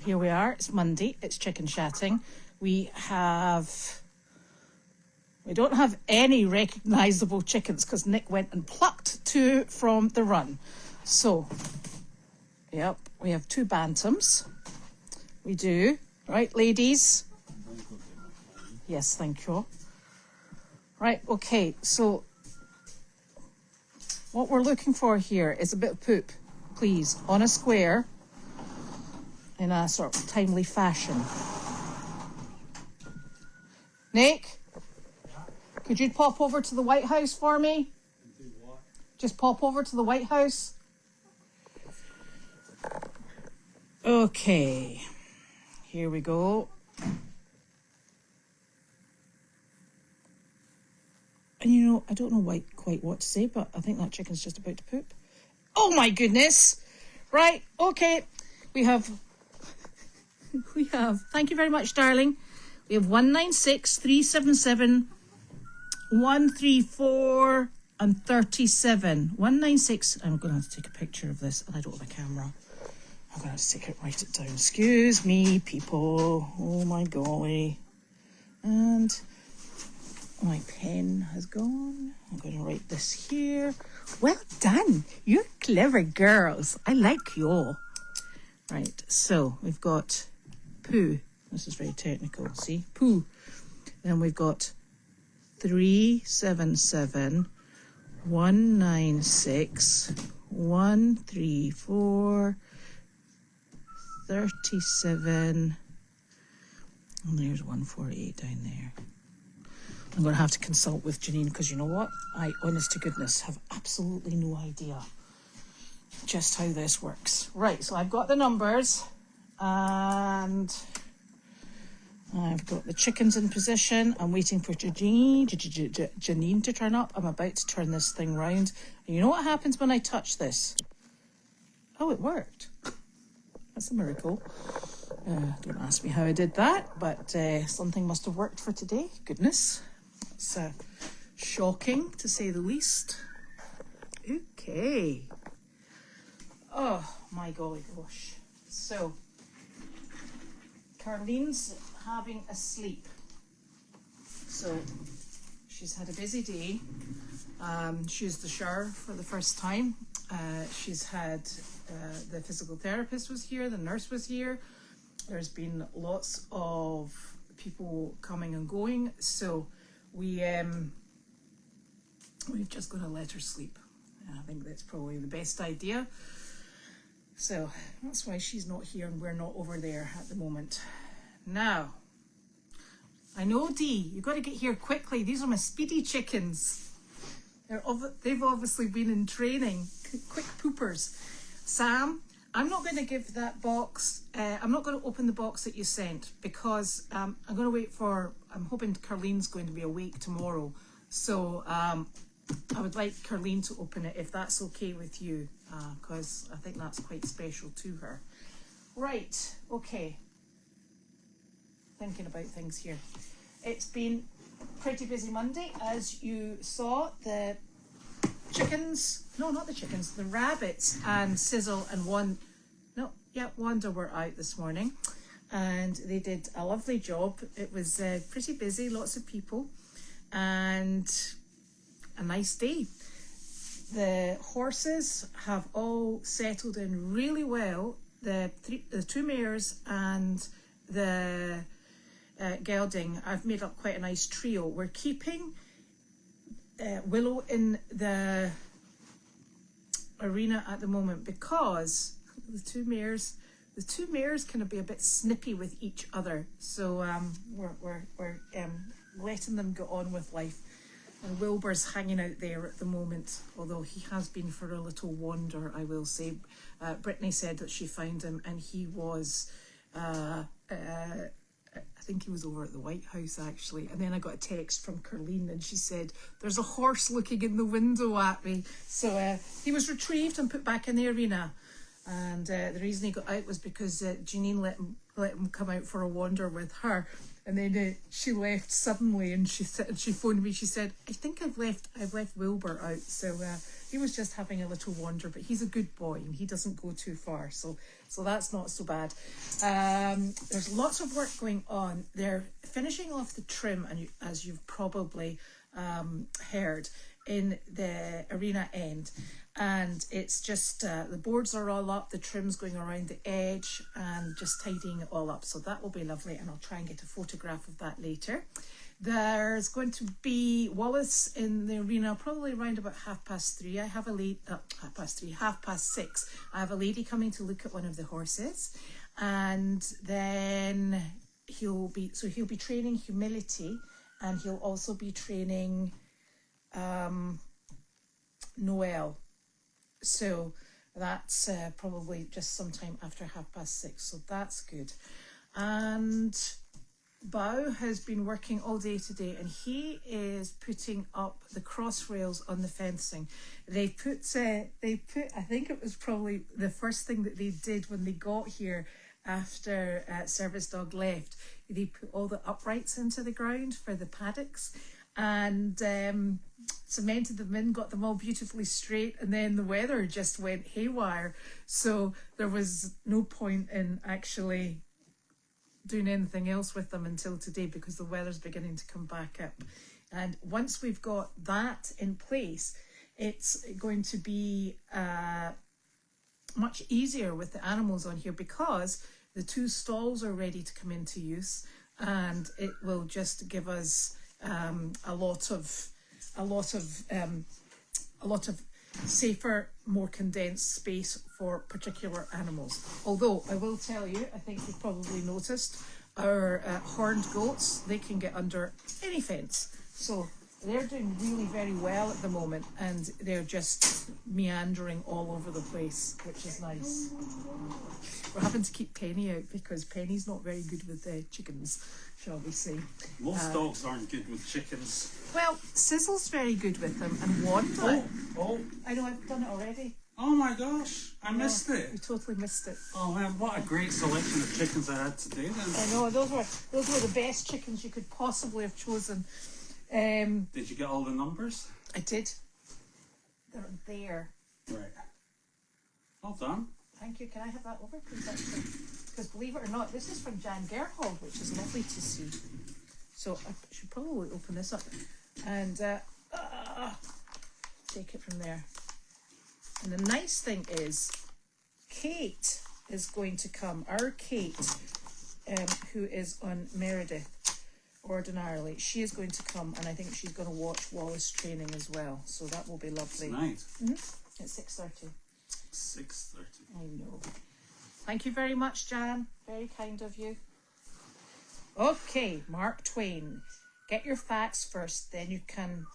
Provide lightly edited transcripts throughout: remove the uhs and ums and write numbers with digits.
here we are. It's Monday. It's chicken chatting. We don't have any recognisable chickens because Nick went and plucked 2 from the run. So, yep, we have 2 bantams. We do. Right, ladies? Yes, thank you. Right, okay, so what we're looking for here is a bit of poop, please, on a square in a sort of timely fashion. Nick, could you pop over to the White House for me? Just pop over to the White House. Okay, here we go. And you know, I don't know quite what to say, but I think that chicken's just about to poop. Oh my goodness! Right, okay. We have, thank you very much, darling. We have 196, 377, 134, and 37. 196, I'm going to have to take a picture of this, and I don't have a camera. I'm going to have to take it, write it down. Excuse me, people. Oh my golly. And my pen has gone. I'm going to write this here. Well done. You're clever girls. I like you all. Right, so we've got poo. This is very technical. See? Poo. Then we've got 377, 196, 134, 37. And there's 148 down there. I'm going to have to consult with Janine because you know what? I, honest to goodness, have absolutely no idea just how this works. Right, so I've got the numbers and I've got the chickens in position. I'm waiting for Janine to turn up. I'm about to turn this thing round. And you know what happens when I touch this? Oh, it worked. That's a miracle. Don't ask me how I did that, but something must have worked for today. Goodness. It's shocking, to say the least. Okay. Oh, my golly gosh. So, Carlene's having a sleep. So, she's had a busy day. She used the shower for the first time. She's had, the physical therapist was here, the nurse was here. There's been lots of people coming and going. So, we've just got to let her sleep. I think that's probably the best idea. So that's why she's not here and we're not over there at the moment. Now, I know Dee, you've got to get here quickly. These are my speedy chickens. They've obviously been in training. Quick poopers. Sam, I'm not going to give that box, I'm not going to open the box that you sent because I'm going to wait for, I'm hoping Carlene's going to be awake tomorrow. So I would like Carlene to open it if that's okay with you, because I think that's quite special to her. Right, okay. Thinking about things here. It's been pretty busy Monday, as you saw. The chickens, no, not the chickens, the rabbits and Sizzle and Wanda were out this morning and they did a lovely job. It was pretty busy, lots of people and a nice day. The horses have all settled in really well. The 2 mares and the gelding, I've made up quite a nice trio. We're keeping Willow in the arena at the moment because the two mares kind of be a bit snippy with each other. So we're letting them get on with life. And Wilbur's hanging out there at the moment, although he has been for a little wander, I will say. Brittany said that she found him and he was, I think he was over at the White House actually. And then I got a text from Carlene and she said, there's a horse looking in the window at me. So he was retrieved and put back in the arena. And the reason he got out was because Janine let him come out for a wander with her. And then she left suddenly, and she phoned me. She said, "I think I've left Wilbur out." So he was just having a little wander, but he's a good boy and he doesn't go too far. So that's not so bad. There's lots of work going on. They're finishing off the trim, and as you've probably heard, in the arena end. And it's just the boards are all up, the trim's going around the edge, and just tidying it all up. So that will be lovely, and I'll try and get a photograph of that later. There's going to be Wallace in the arena probably around about 3:30. I have a lady 6:30. I have a lady coming to look at one of the horses, and then he'll be training humility, and he'll also be training Noel. So that's probably just sometime after 6:30. So that's good. And Bao has been working all day today, and he is putting up the cross rails on the fencing. They put I think it was probably the first thing that they did when they got here after Service Dog left. They put all the uprights into the ground for the paddocks, and cemented them in, got them all beautifully straight, and then the weather just went haywire. So there was no point in actually doing anything else with them until today, because the weather's beginning to come back up. And once we've got that in place, it's going to be much easier with the animals on here, because the 2 stalls are ready to come into use, and it will just give us a lot of safer, more condensed space for particular animals. Although I will tell you, I think you've probably noticed, our horned goats, they can get under any fence. So they're doing really very well at the moment, and they're just meandering all over the place, which is nice. We're having to keep Penny out because Penny's not very good with chickens, shall we say. Most dogs aren't good with chickens. Well, Sizzle's very good with them, and Wanda. Oh. I know, I've done it already. Oh my gosh, I missed it. You totally missed it. Oh man, what a great selection of chickens I had today then. I know, those were the best chickens you could possibly have chosen. Did you get all the numbers? I did. They're there. Right. Well done. Thank you. Can I have that over, please, actually? Because believe it or not, this is from Jan Gerhold, which is lovely to see. So I should probably open this up and take it from there. And the nice thing is, Kate is going to come. Our Kate, who is on Meredith ordinarily, she is going to come, and I think she's going to watch Wallace training as well. So that will be lovely. Tonight? Mm-hmm. At 6:30. 6:30. I know. Thank you very much, Jan. Very kind of you. Okay, Mark Twain. Get your facts first, then you can...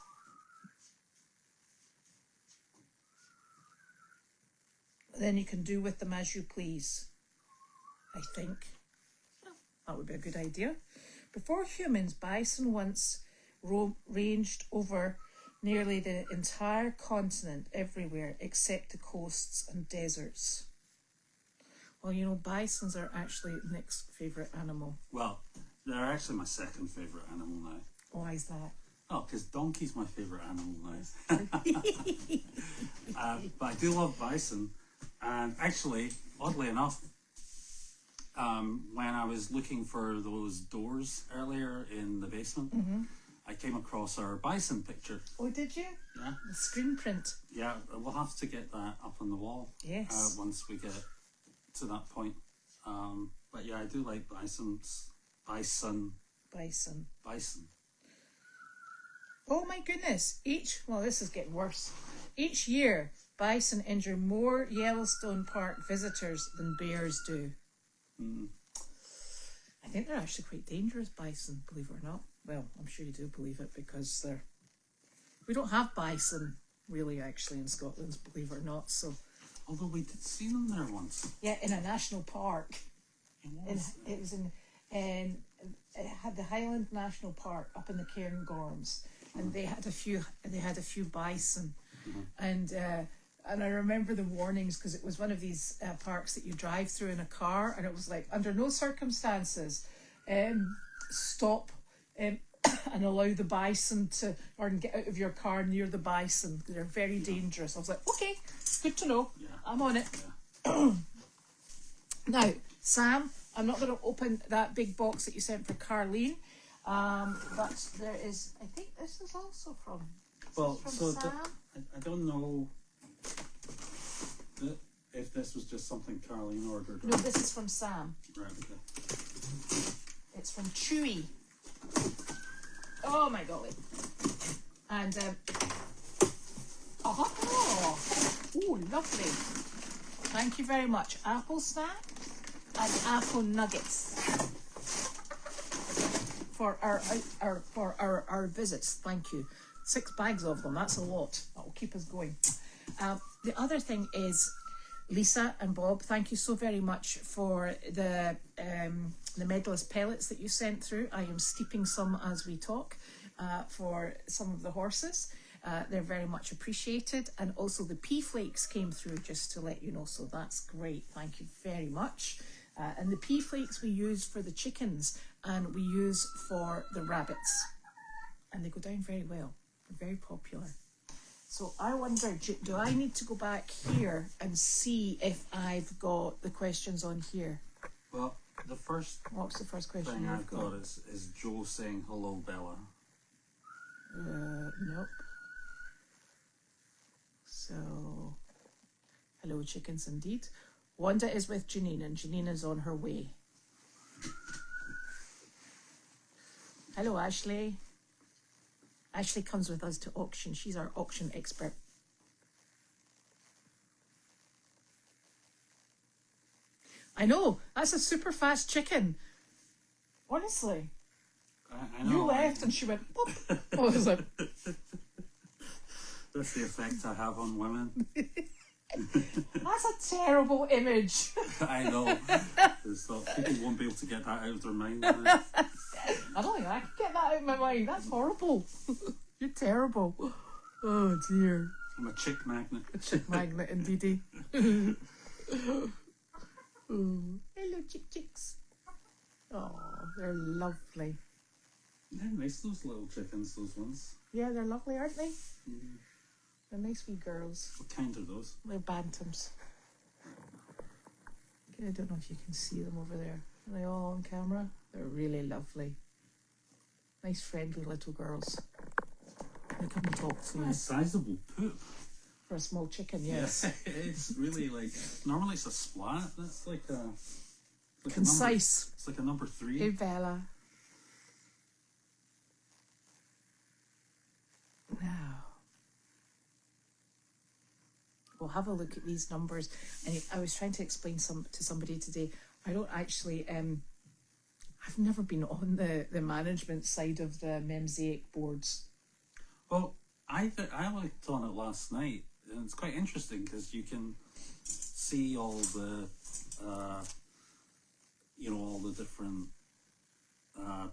do with them as you please, I think. Well, that would be a good idea. Before humans, bison once ranged over nearly the entire continent, everywhere except the coasts and deserts. Well, you know, bisons are actually Nick's favourite animal. Well, they're actually my second favourite animal now. Why is that? Oh, because donkey's my favourite animal now. But I do love bison. And actually, oddly enough, when I was looking for those doors earlier in the basement, I came across our bison picture. Oh, did you? Yeah. The screen print. Yeah, we'll have to get that up on the wall. Yes. Once we get to that point. But yeah, I do like bisons. Bison. Oh my goodness. Well, this is getting worse. Each year, bison injure more Yellowstone Park visitors than bears do. I think they're actually quite dangerous, bison, believe it or not. Well, I'm sure you do believe it, because we don't have bison really actually in Scotland, believe it or not. So, although we did see them there once. Yeah, in a national park. It was in it had the Highland National Park up in the Cairngorms, and they had a few bison, and I remember the warnings, because it was one of these parks that you drive through in a car, and it was like, under no circumstances stop and allow the bison to, or get out of your car near the bison. They're very dangerous. I was like, okay, good to know. Yeah. I'm on it. Yeah. Now, Sam, I'm not going to open that big box that you sent for Carleen, but there is, I think this is also from, Well, from so Sam. I don't know if this was just something Caroline ordered. No, this is from Sam. Right, okay. It's from Chewy. Oh my golly. And, oh, lovely. Thank you very much. Apple snack and apple nuggets for our visits. Thank you. 6 bags of them. That's a lot. That will keep us going. The other thing is, Lisa and Bob, thank you so very much for the medalist pellets that you sent through. I am steeping some as we talk for some of the horses. They're very much appreciated. And also the pea flakes came through, just to let you know. So that's great. Thank you very much. And the pea flakes we use for the chickens and we use for the rabbits. And they go down very well. They're very popular. So I wonder, do I need to go back here and see if I've got the questions on here? Well, the first What's the first question thing you've I've got is Joe saying hello, Bella. Nope. So, hello, chickens, indeed. Wanda is with Janine, and Janine is on her way. Hello, Ashley. Ashley comes with us to auction. She's our auction expert. I know, that's a super fast chicken. Honestly. I know. You left and she went, boop. I was like, that's the effect I have on women. that's a terrible image. I know. People won't be able to get that out of their mind. Now. I don't think I can get that out of my mind. That's horrible. You're terrible. Oh dear. I'm a chick magnet. A chick magnet indeedy. Oh. Hello, chicks. Oh, they're lovely. They're nice, those little chickens, those ones. Yeah, they're lovely, aren't they? Mm. They're nice wee girls. What kind are those? They're bantams. Okay, I don't know if you can see them over there. Are they all on camera? They're really lovely. Nice, friendly little girls. They come and talk to you. A sizable poop. For a small chicken, yes. Yeah, it's really like, normally it's a splat. That's like a... Like concise. It's like a number 3. Hey, Bella. Now, we'll have a look at these numbers. And I was trying to explain to somebody today. I don't actually, I've never been on the management side of the Mosaic boards. Well, I looked on it last night, and it's quite interesting because you can see all the, all the different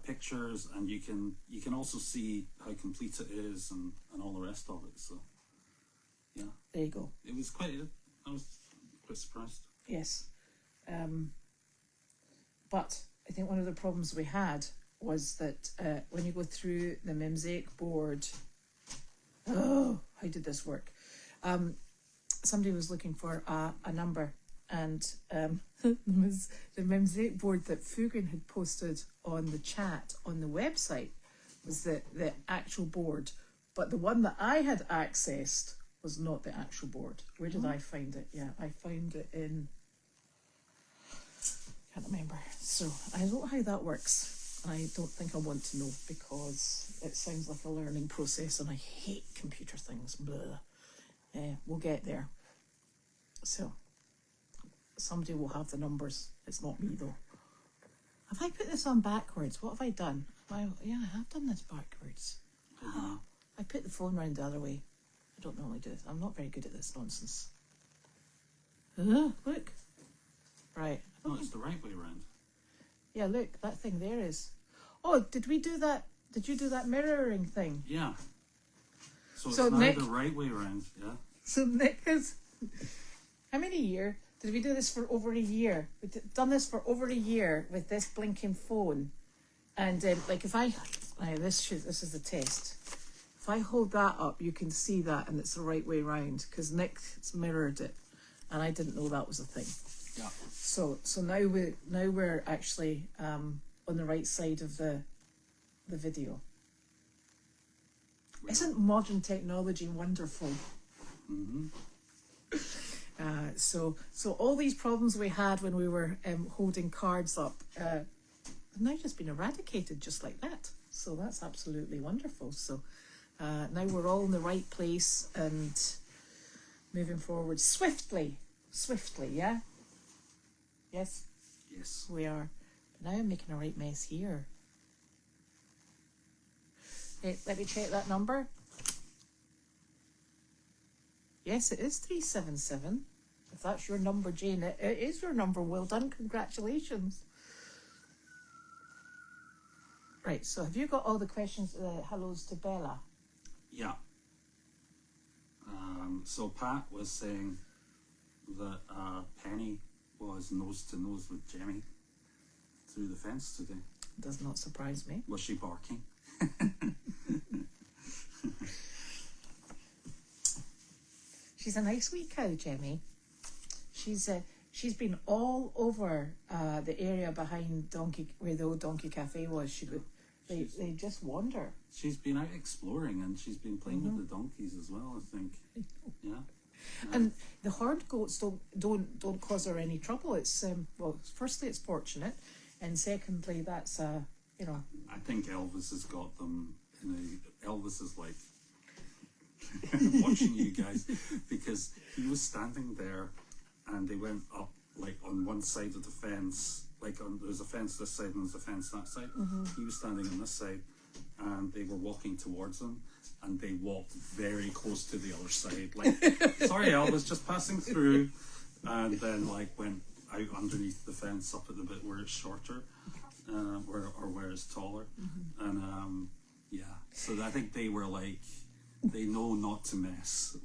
pictures, and you can also see how complete it is and all the rest of it. So, yeah. There you go. It was I was quite surprised. Yes. But I think one of the problems we had was that when you go through the Mosaic board, how did this work? Somebody was looking for a number, and the Mosaic board that Fugan had posted on the chat on the website was the actual board, but the one that I had accessed was not the actual board. Where did I find it? Yeah, I found it in... can't remember. So I don't know how that works. I don't think I want to know because it sounds like a learning process and I hate computer things. Blah. We'll get there. So somebody will have the numbers. It's not me though. Have I put this on backwards? What have I done? Yeah, I have done this backwards. I put the phone round the other way. I don't normally do this. I'm not very good at this nonsense. Look. Right. No, it's the right way around. Yeah, look, that thing there is. Oh, did we do that? Did you do that mirroring thing? Yeah. So it's So now Nick- the right way around, yeah. So Nick is... How many years? Did we do this for over a year? We've done this for over a year with this blinking phone. And like if I, now this is the test. If I hold that up, you can see that, and it's the right way round because Nick's mirrored it, and I didn't know that was a thing. Yeah. So now we're actually on the right side of the video. Isn't modern technology wonderful? Mm-hmm. So all these problems we had when we were holding cards up have now just been eradicated just like that. So that's absolutely wonderful. So now we're all in the right place and moving forward swiftly, yeah? Yes? Yes. We are. But now I'm making a right mess here. Okay, let me check that number. Yes, it is 377. If that's your number, Jane, it is your number. Well done. Congratulations. Right, so have you got all the questions, hellos to Bella? Yeah. So Pat was saying that Penny was nose to nose with Jemmy through the fence today. Does not surprise me. Was she barking? She's a nice wee cow, Jemmy. She's been all over the area behind where the old Donkey Cafe was. They just wander. She's been out exploring and she's been playing with the donkeys as well, I think. Yeah. And the horned goats don't cause her any trouble. It's well, firstly it's fortunate, and secondly that's you know. I think Elvis has got them Elvis is like watching you guys, because he was standing there and they went up like on one side of the fence, like there's a fence this side and there's a fence that side. He was standing on this side and they were walking towards him and they walked very close to the other side, like sorry Elvis, just passing through, and then like went out underneath the fence up at the bit where it's shorter, where it's taller. And yeah, so I think they were like, they know not to mess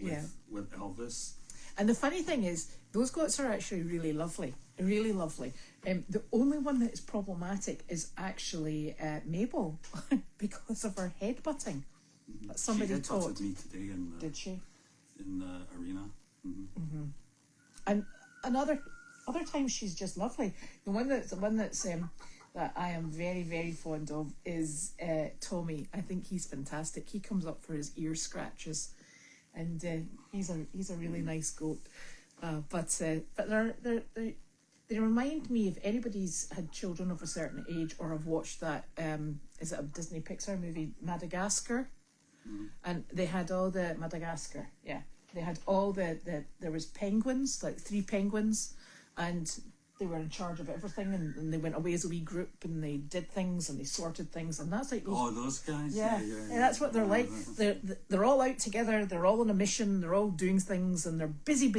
with Elvis. And the funny thing is, those goats are actually really lovely, really lovely. The only one that is problematic is actually Mabel, because of her headbutting. Somebody she taught me today in the, did she? In the arena. And other times she's just lovely. The one that's that I am very, very fond of is Tommy. I think he's fantastic. He comes up for his ear scratches, and he's a really nice goat. But they remind me, if anybody's had children of a certain age or have watched that is it a Disney Pixar movie, Madagascar? And they had all the Madagascar, they had all the there was penguins, like 3 penguins, and they were in charge of everything, and they went away as a wee group and they did things and they sorted things, and that's like those guys. Yeah, that's what they're like. They're all out together, they're all on a mission, they're all doing things, and they're busy,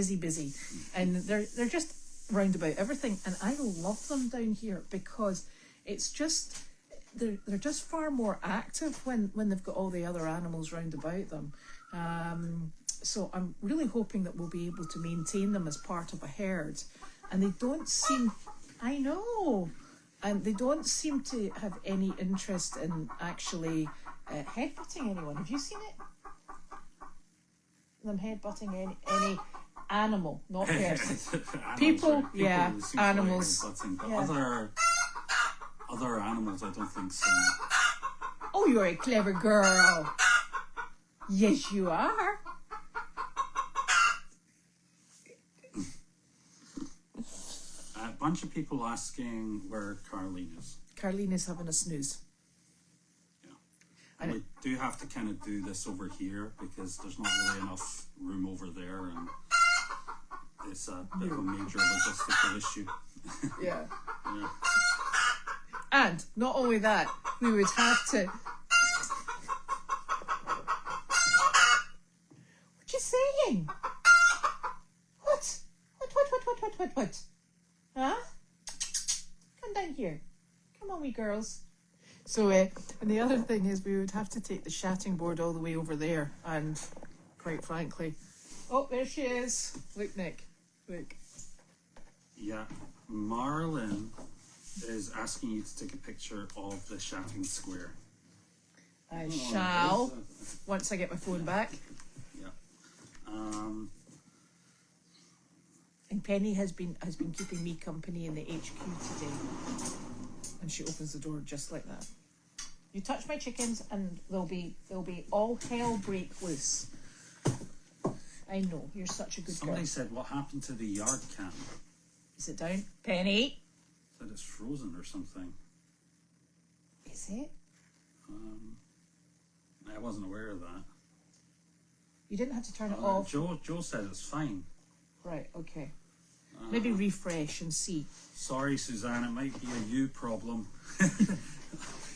and they're just round about everything, and I love them down here because it's just they're just far more active when they've got all the other animals round about them. So I'm really hoping that we'll be able to maintain them as part of a herd. And they don't seem, I know, and they don't seem to have any interest in actually headbutting anyone. Have you seen it? Them headbutting any animal, not person. People, animals. But other animals, I don't think so. Oh, you're a clever girl. Yes, you are. A bunch of people asking where Carlene is. Carlene is having a snooze. Yeah. And we do have to kind of do this over here because there's not really enough room over there, and it's a bit of a major logistical issue. Yeah. And not only that, we would have to... What you saying? What? What? Huh? Come down here. Come on, wee girls. So, and the other thing is we would have to take the shatting board all the way over there, and quite frankly... Oh, there she is. Look, Nick. Look. Yeah. Marlon is asking you to take a picture of the shopping square. I shall, once I get my phone back. Yeah. And Penny has been keeping me company in the HQ today. And she opens the door just like that. You touch my chickens and there'll be all hell break loose. I know, you're such a good Somebody girl. said, what happened to the yard cat? Is it down? Penny? Said it's frozen or something. Is it? I wasn't aware of that. You didn't have to turn it off. Joe said it's fine. Right, okay. Maybe refresh and see. Sorry, Suzanne, it might be a you problem.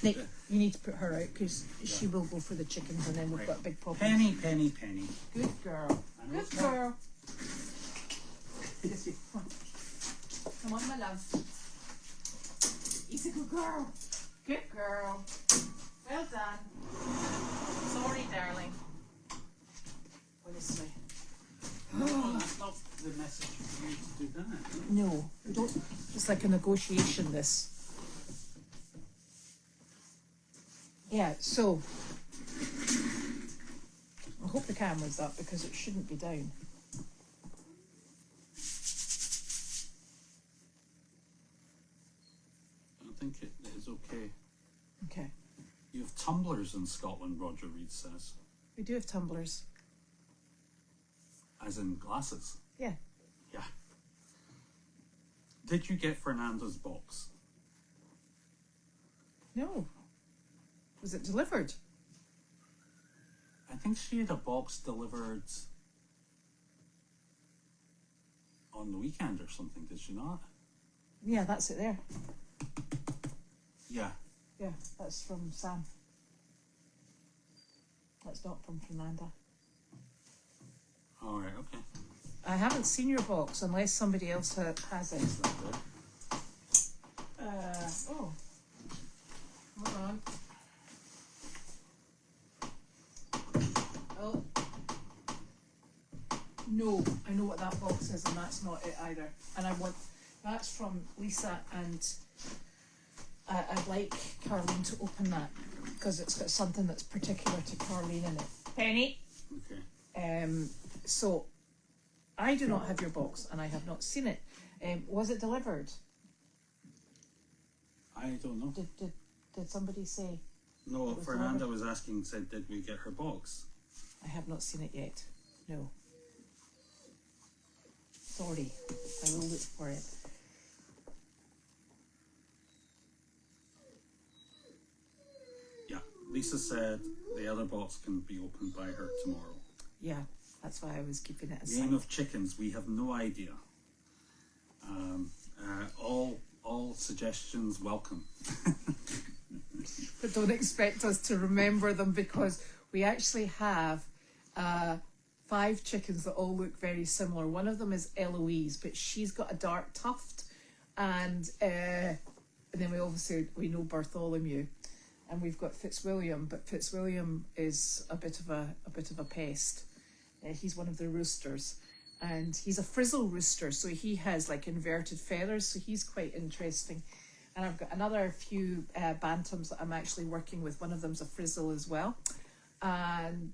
Nick, you need to put her out because she will go for the chickens and then we've got a big problem. Penny. Good girl. Good girl. Come on, my love. He's a good girl. Good girl. Well done. Sorry, darling. Honestly. No, that's not the message for you to do that. No, we don't. It's like a negotiation, this. Yeah, so. I hope the camera's up because it shouldn't be down. I think it is okay. Okay. You have tumblers in Scotland, Roger Reed says. We do have tumblers. As in glasses? Yeah. Yeah. Did you get Fernanda's box? No. Was it delivered? I think she had a box delivered on the weekend or something, did she not? Yeah, that's it there. Yeah. Yeah, that's from Sam. That's not from Fernanda. Alright, okay. I haven't seen your box unless somebody else has it. Oh. Hold on. Oh. No, I know what that box is and that's not it either. And that's from Lisa and I'd like Carlene to open that because it's got something that's particular to Carlene in it. Penny? Okay. So, I do not have your box and I have not seen it. Was it delivered? I don't know. Did somebody say? No, it was Fernanda delivered? was asking, said, did we get her box? I have not seen it yet. No. Sorry. I will look for it. Yeah. Lisa said the other box can be opened by her tomorrow. Yeah, that's why I was keeping it aside. Name of chickens, we have no idea. All suggestions welcome. But don't expect us to remember them because we actually have 5 chickens that all look very similar. One of them is Eloise, but she's got a dark tuft, and then we know Bartholomew, and we've got Fitzwilliam, but Fitzwilliam is a bit of a pest. He's one of the roosters, and he's a frizzle rooster, so he has like inverted feathers, so he's quite interesting. And I've got another few bantams that I'm actually working with. One of them's a frizzle as well, and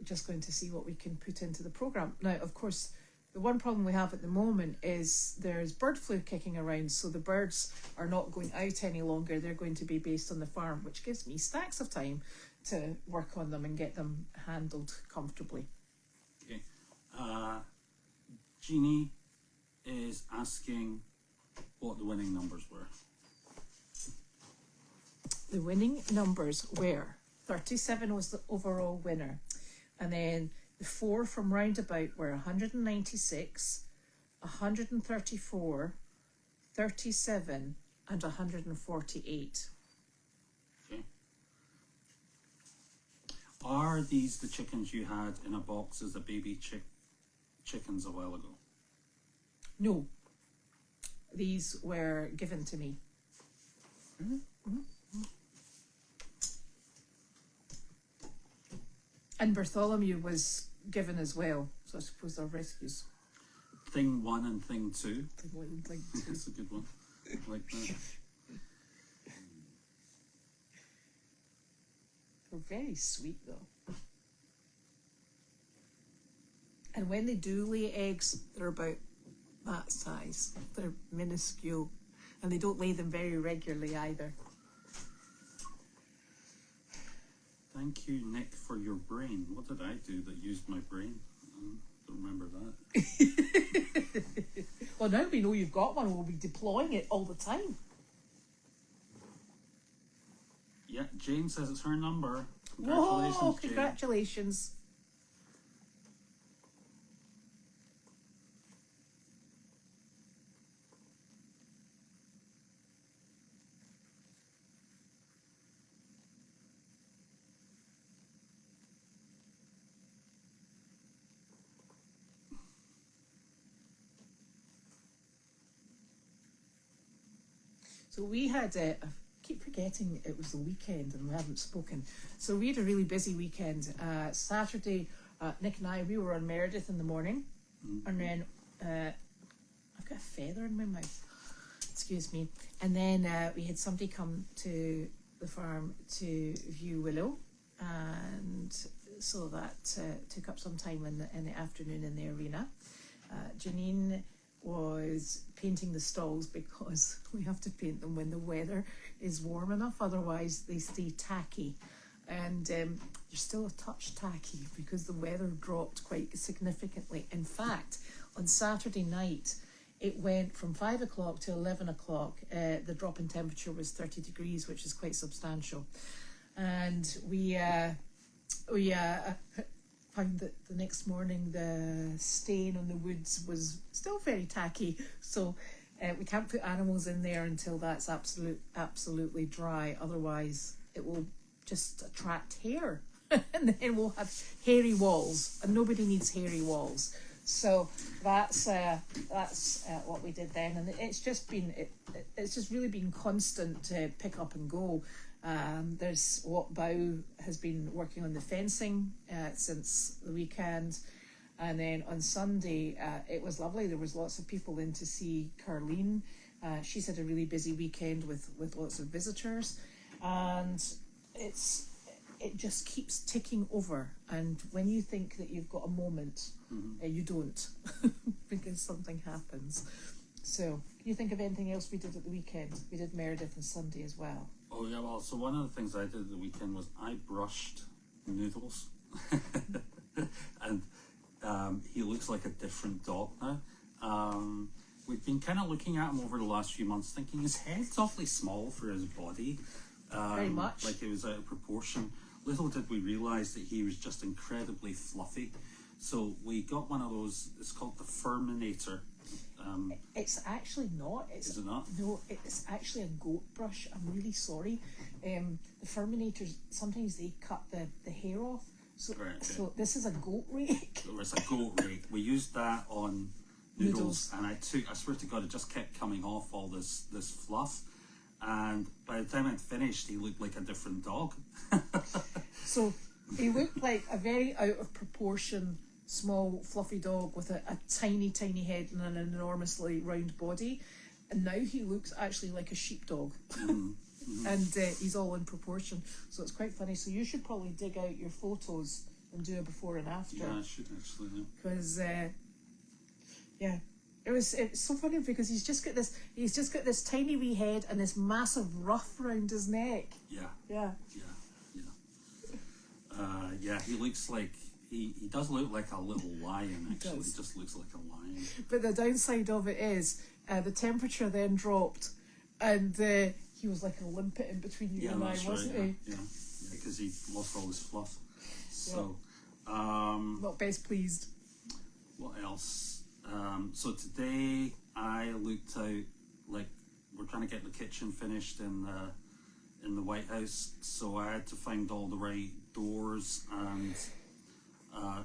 just going to see what we can put into the program. Now, of course, the one problem we have at the moment is there's bird flu kicking around, so the birds are not going out any longer. They're going to be based on the farm, which gives me stacks of time to work on them and get them handled comfortably. Okay. Jeannie is asking what the winning numbers were. The winning numbers were 37 was the overall winner, and then the 4 from roundabout were 196, 134, 37 and 148. Okay. Are these the chickens you had in a box as a baby chickens a while ago? No, these were given to me. And Bartholomew was given as well, so I suppose they're rescues. Thing 1 and thing 2. Thing 1 and thing 2. That's a good one. like that. They're very sweet though. And when they do lay eggs, they're about that size. They're minuscule. And they don't lay them very regularly either. Thank you, Nick, for your brain. What did I do that used my brain? Don't remember that. Well, now we know you've got one, we'll be deploying it all the time. Yeah, Jane says it's her number. Congratulations, Whoa, Jane. congratulations. So we had, I keep forgetting it was the weekend and we haven't spoken. So we had a really busy weekend. Saturday, Nick and I, we were on Meredith in the morning. Mm-hmm. And then I've got a feather in my mouth. Excuse me. And then we had somebody come to the farm to view Willow. And so that took up some time in the afternoon in the arena. Janine was painting the stalls because we have to paint them when the weather is warm enough, otherwise they stay tacky. And they're still a touch tacky because the weather dropped quite significantly. In fact, on Saturday night, it went from 5 o'clock to 11 o'clock. The drop in temperature was 30 degrees, which is quite substantial. And we found that the next morning the stain on the woods was still very tacky, so we can't put animals in there until that's absolutely dry, otherwise it will just attract hair and then we'll have hairy walls, and nobody needs hairy walls. So that's what we did then, and it's just really been constant pick up and go. There's what Bow has been working on the fencing since the weekend, and then on Sunday it was lovely. There was lots of people in to see Carleen. She's had a really busy weekend with lots of visitors, and it just keeps ticking over. And when you think that you've got a moment, you don't, because something happens. So, can you think of anything else we did at the weekend? We did Meredith and Sunday as well. Oh yeah, well, so one of the things I did at the weekend was I brushed Noodles. And he looks like a different dog now. We've been kind of looking at him over the last few months, thinking his head's awfully small for his body. Very much. Like it was out of proportion. Little did we realise that he was just incredibly fluffy. So we got one of those, it's called the Furminator. It's actually not. Is it not? No, it's actually a goat brush. I'm really sorry. The Furminators, sometimes they cut the hair off. So, right, okay. So this is a goat rake. So it's a goat rake. We used that on Noodles. And I swear to God, it just kept coming off all this fluff. And by the time I'd finished, he looked like a different dog. So he looked like a very out of proportion, small, fluffy dog with a tiny head and an enormously round body. And now he looks actually like a sheepdog. And he's all in proportion. So it's quite funny. So you should probably dig out your photos and do a before and after. Yeah, I should actually. Because, yeah. It's so funny because he's just got this tiny wee head and this massive ruff round his neck. Yeah. Yeah. Yeah, he looks like he does look like a little lion. Actually, He just looks like a lion. But the downside of it is the temperature then dropped, and he was like a limpet in between you and I, wasn't he? Yeah, because he lost all his fluff. So, not best pleased. What else? So today I looked out, like we're trying to get the kitchen finished in the White House, so I had to find all the right doors and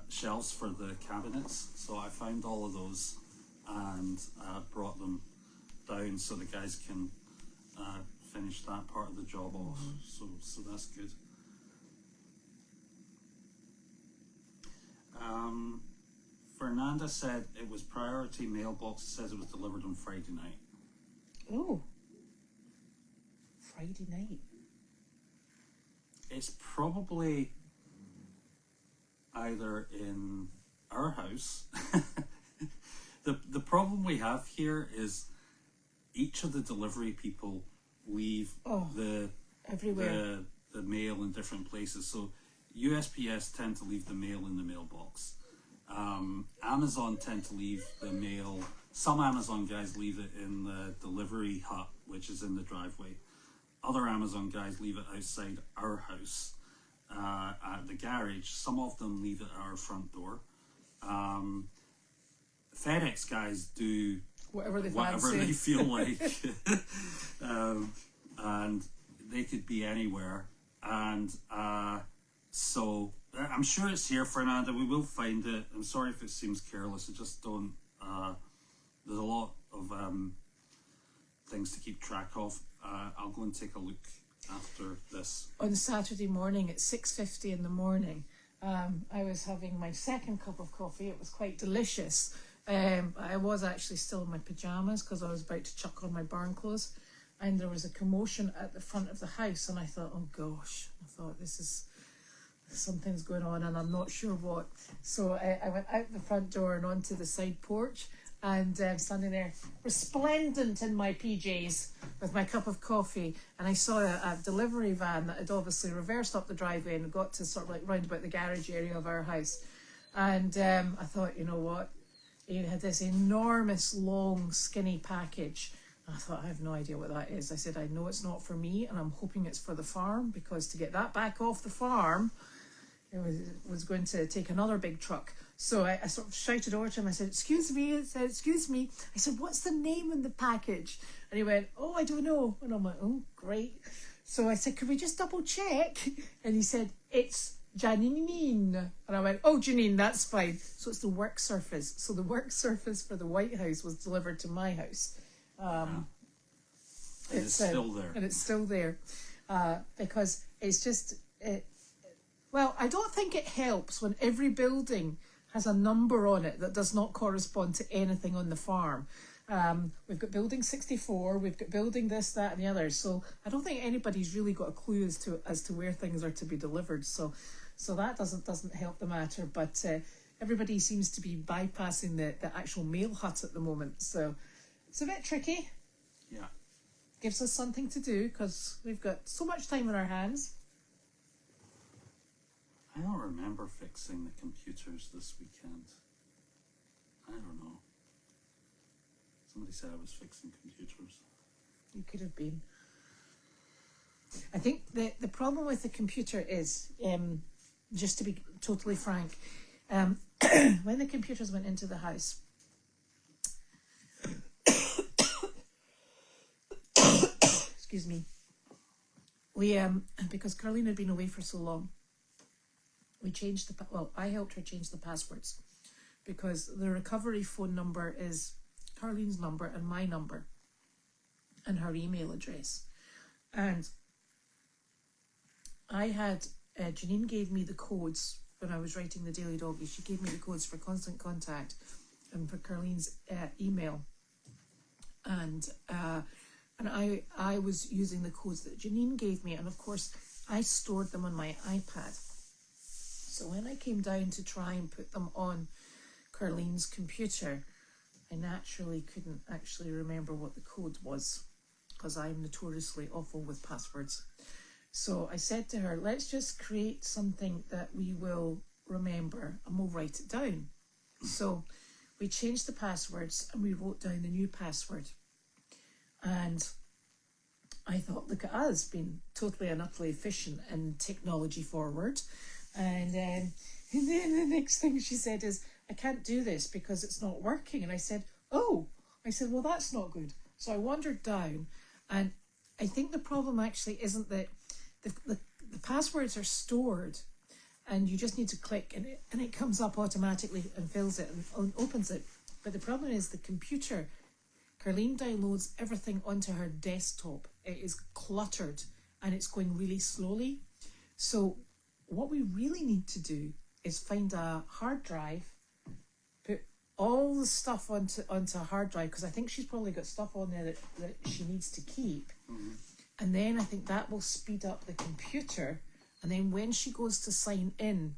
shelves for the cabinets. So I found all of those and brought them down so the guys can finish that part of the job off. So that's good. Fernanda said it was priority mailbox. Says it was delivered on Friday night. Oh, Friday night? It's probably either in our house. The problem we have here is each of the delivery people leave the Everywhere. the mail in different places. So USPS tend to leave the mail in the mailbox. Amazon tend to leave the mail. Some Amazon guys leave it in the delivery hut, which is in the driveway. Other Amazon guys leave it outside our house at the garage. Some of them leave it at our front door. FedEx guys do Whatever they whatever fancy. they feel like. And they could be anywhere. And so I'm sure it's here, Fernanda. We will find it. I'm sorry if it seems careless. I just don't. There's a lot of things to keep track of. I'll go and take a look after this. On Saturday morning at 6:50 in the morning, I was having my second cup of coffee. It was quite delicious. I was actually still in my pajamas because I was about to chuck on my barn clothes, and there was a commotion at the front of the house, and I thought, oh gosh, this is something's going on, and I'm not sure what. So I went out the front door and onto the side porch, and standing there resplendent in my PJs with my cup of coffee, and I saw a delivery van that had obviously reversed up the driveway and got to sort of like round about the garage area of our house. And I thought, you know what, it had this enormous long skinny package. I thought, I have no idea what that is. I said, I know it's not for me, and I'm hoping it's for the farm, because to get that back off the farm, it was going to take another big truck. So I sort of shouted over to him. I said, excuse me. I said, excuse me. I said, what's the name in the package? And he went, oh, I don't know. And I'm like, oh, great. So I said, could we just double check? And he said, it's Janine. And I went, oh, Janine, that's fine. So it's the work surface. So the work surface for the White House was delivered to my house. It's still there. And it's still there. Because it's just... Well, I don't think it helps when every building has a number on it that does not correspond to anything on the farm. We've got building 64, we've got building this, that, and the other. So I don't think anybody's really got a clue as to where things are to be delivered. So that doesn't help the matter. But everybody seems to be bypassing the actual mail hut at the moment. So it's a bit tricky. Yeah. Gives us something to do because we've got so much time on our hands. I don't remember fixing the computers this weekend. I don't know. Somebody said I was fixing computers. You could have been. I think the problem with the computer is, just to be totally frank, when the computers went into the house, excuse me, we because Caroline had been away for so long, we changed I helped her change the passwords, because the recovery phone number is Carlene's number and my number and her email address. And I had, Janine gave me the codes when I was writing the Daily Doggy. She gave me the codes for Constant Contact and for Carlene's email. And I was using the codes that Janine gave me, and of course I stored them on my iPad. So when I came down to try and put them on Carlene's computer, I naturally couldn't actually remember what the code was, because I'm notoriously awful with passwords. So I said to her, let's just create something that we will remember and we'll write it down. So we changed the passwords and we wrote down the new password. And I thought, look at us being totally and utterly efficient and technology forward. And then the next thing she said is, I can't do this because it's not working. And I said, well, that's not good. So I wandered down, and I think the problem actually isn't that the passwords are stored and you just need to click and it comes up automatically and fills it and opens it. But the problem is the computer. Carlene downloads everything onto her desktop. It is cluttered and it's going really slowly. So what we really need to do is find a hard drive, put all the stuff onto a hard drive, because I think she's probably got stuff on there that she needs to keep. And then I think that will speed up the computer. And then when she goes to sign in,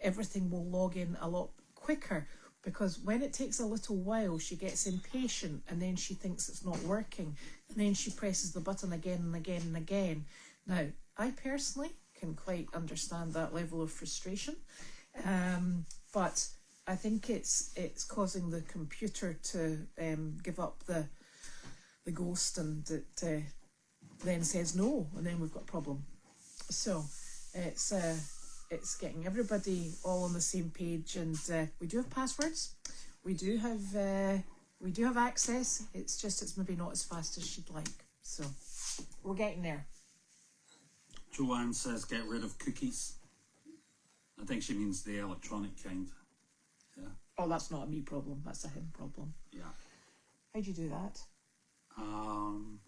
everything will log in a lot quicker. Because when it takes a little while, she gets impatient and then she thinks it's not working. And then she presses the button again and again and again. Now, I personally can quite understand that level of frustration. But I think it's causing the computer to give up the ghost, and it then says no, and then we've got a problem. So it's getting everybody all on the same page, and we do have passwords, we do have access. It's maybe not as fast as she'd like. So we're getting there. Joanne says get rid of cookies. I think she means the electronic kind. Yeah. Oh, that's not a me problem, that's a him problem. Yeah. How'd you do that? I'm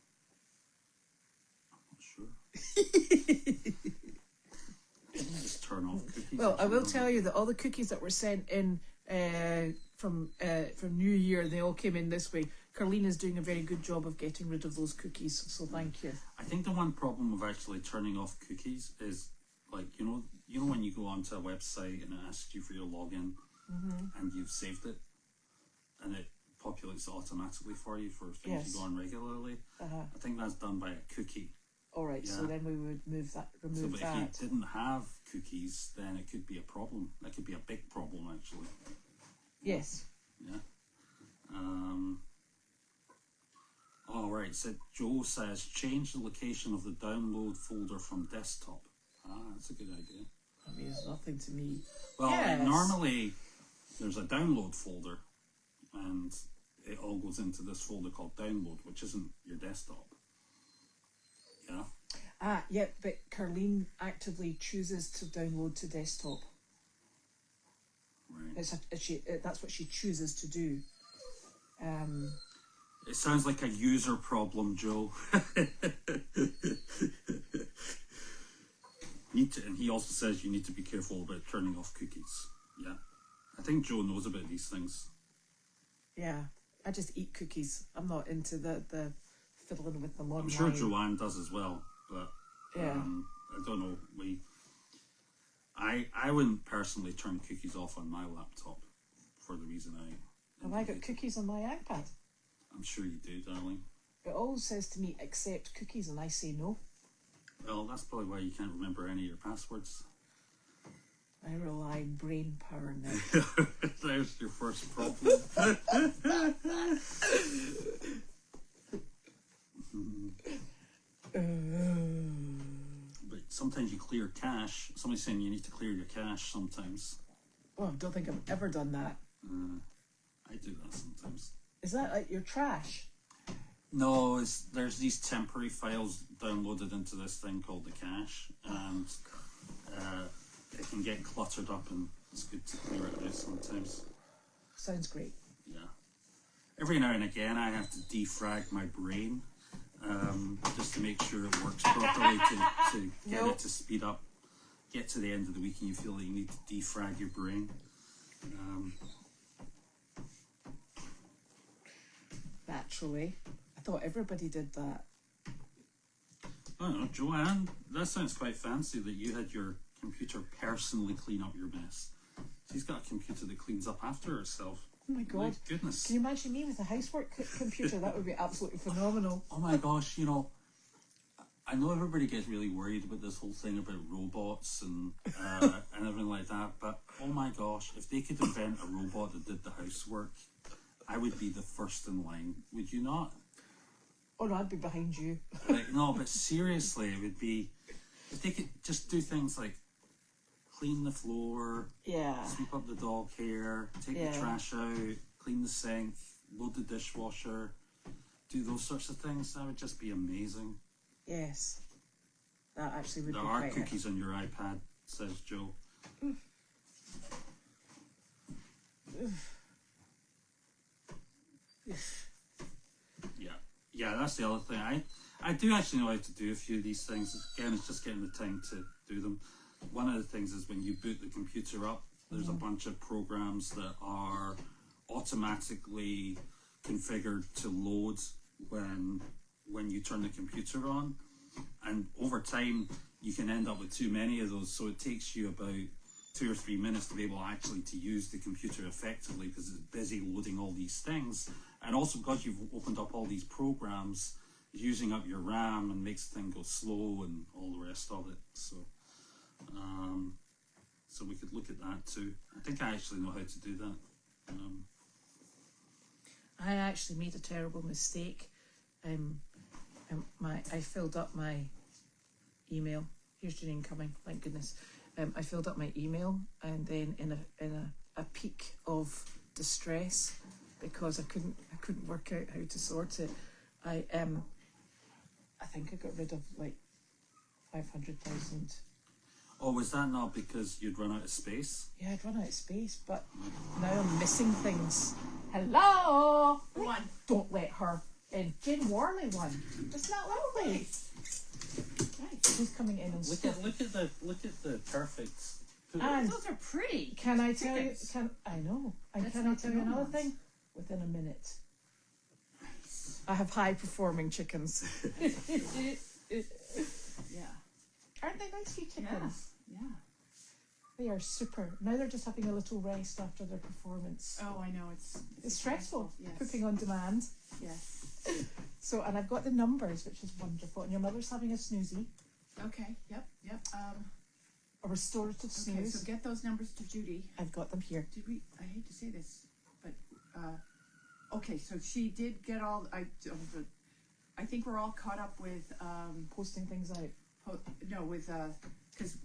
not sure. Just turn off cookies. Well, I will tell you that all the cookies that were sent in from New Year, they all came in this way. Carlene is doing a very good job of getting rid of those cookies, so thank you. I think the one problem of actually turning off cookies is, like, you know when you go onto a website and it asks you for your login, and you've saved it, and it populates it automatically for you for things you go on regularly. I think that's done by a cookie. All right, so then we would remove that. But if you didn't have cookies, then it could be a problem. That could be a big problem, actually. Yes. Yeah. All right. So Joe says change the location of the download folder from desktop. That's a good idea. That means nothing to me. Well, normally there's a download folder, and it all goes into this folder called download, which isn't your desktop. Yeah. Yeah, but Carlene actively chooses to download to desktop. Right. That's what she chooses to do. It sounds like a user problem, Joe. And he also says you need to be careful about turning off cookies. Yeah. I think Joe knows about these things. Yeah. I just eat cookies. I'm not into the fiddling with them online. I'm sure Joanne does as well, but yeah. I don't know. I wouldn't personally turn cookies off on my laptop for the reason Have I got cookies on my iPad? I'm sure you do, darling. It always says to me, accept cookies, and I say no. Well, that's probably why you can't remember any of your passwords. I rely on brain power now. There's your first problem. But sometimes you clear cache. Somebody's saying you need to clear your cache sometimes. Oh, I don't think I've ever done that. I do that sometimes. Is that like your trash? No, there's these temporary files downloaded into this thing called the cache, and it can get cluttered up, and it's good to clear it out sometimes. Sounds great. Yeah. Every now and again, I have to defrag my brain, just to make sure it works properly to get it to speed up. Get to the end of the week and you feel like you need to defrag your brain. Naturally. I thought everybody did that. I don't know, Joanne, that sounds quite fancy that you had your computer personally clean up your mess. She's got a computer that cleans up after herself. Oh my God. My goodness. Can you imagine me with a housework computer? That would be absolutely phenomenal. Oh my gosh, I know everybody gets really worried about this whole thing about robots and everything like that, but oh my gosh, if they could invent a robot that did the housework, I would be the first in line. Would you not? Oh no, I'd be behind you. No, but seriously, it would be, if they could just do things like clean the floor, sweep up the dog hair, take the trash out, clean the sink, load the dishwasher, do those sorts of things, that would just be amazing. Yes. That actually would there be are quite cookies on your iPad, says Joe. Yeah, that's the other thing. I do actually know how to do a few of these things. Again, it's just getting the time to do them. One of the things is when you boot the computer up, there's a bunch of programs that are automatically configured to load when you turn the computer on. and over time you can end up with too many of those. So it takes you about 2 or 3 minutes to be able actually to use the computer effectively, because it's busy loading all these things, and also because you've opened up all these programs, using up your RAM and makes the thing go slow and all the rest of it. So so we could look at that too. I think I actually know how to do that. I actually made a terrible mistake. I filled up my email. Here's Janine coming, thank goodness. I filled up my email, and then in a peak of distress, because I couldn't work out how to sort it, I think I got rid of like 500,000. Oh, was that not because you'd run out of space? Yeah, I'd run out of space, but now I'm missing things. Hello! One. Don't let her in. Jane Worley one. Isn't that lovely? Nice. Who's coming in and Look at the perfect. And Those are pretty. can I tell you? Chickens. I know. And That's can I not tell the you another normal thing? Within a minute. I have high performing chickens. Yeah. Aren't they nice wee chickens? Yeah. They are super. Now they're just having a little rest after their performance. Oh, I know. It's Stressful. Yes. Pooping on demand. Yes. So, and I've got the numbers, which is wonderful. And your mother's having a snoozy, Okay. Yep. a restorative Okay. snooze. So get those numbers to Judy. I've got them here. Did we? I hate to say this, but okay. So she did get all. I think we're all caught up with. Posting things out. Because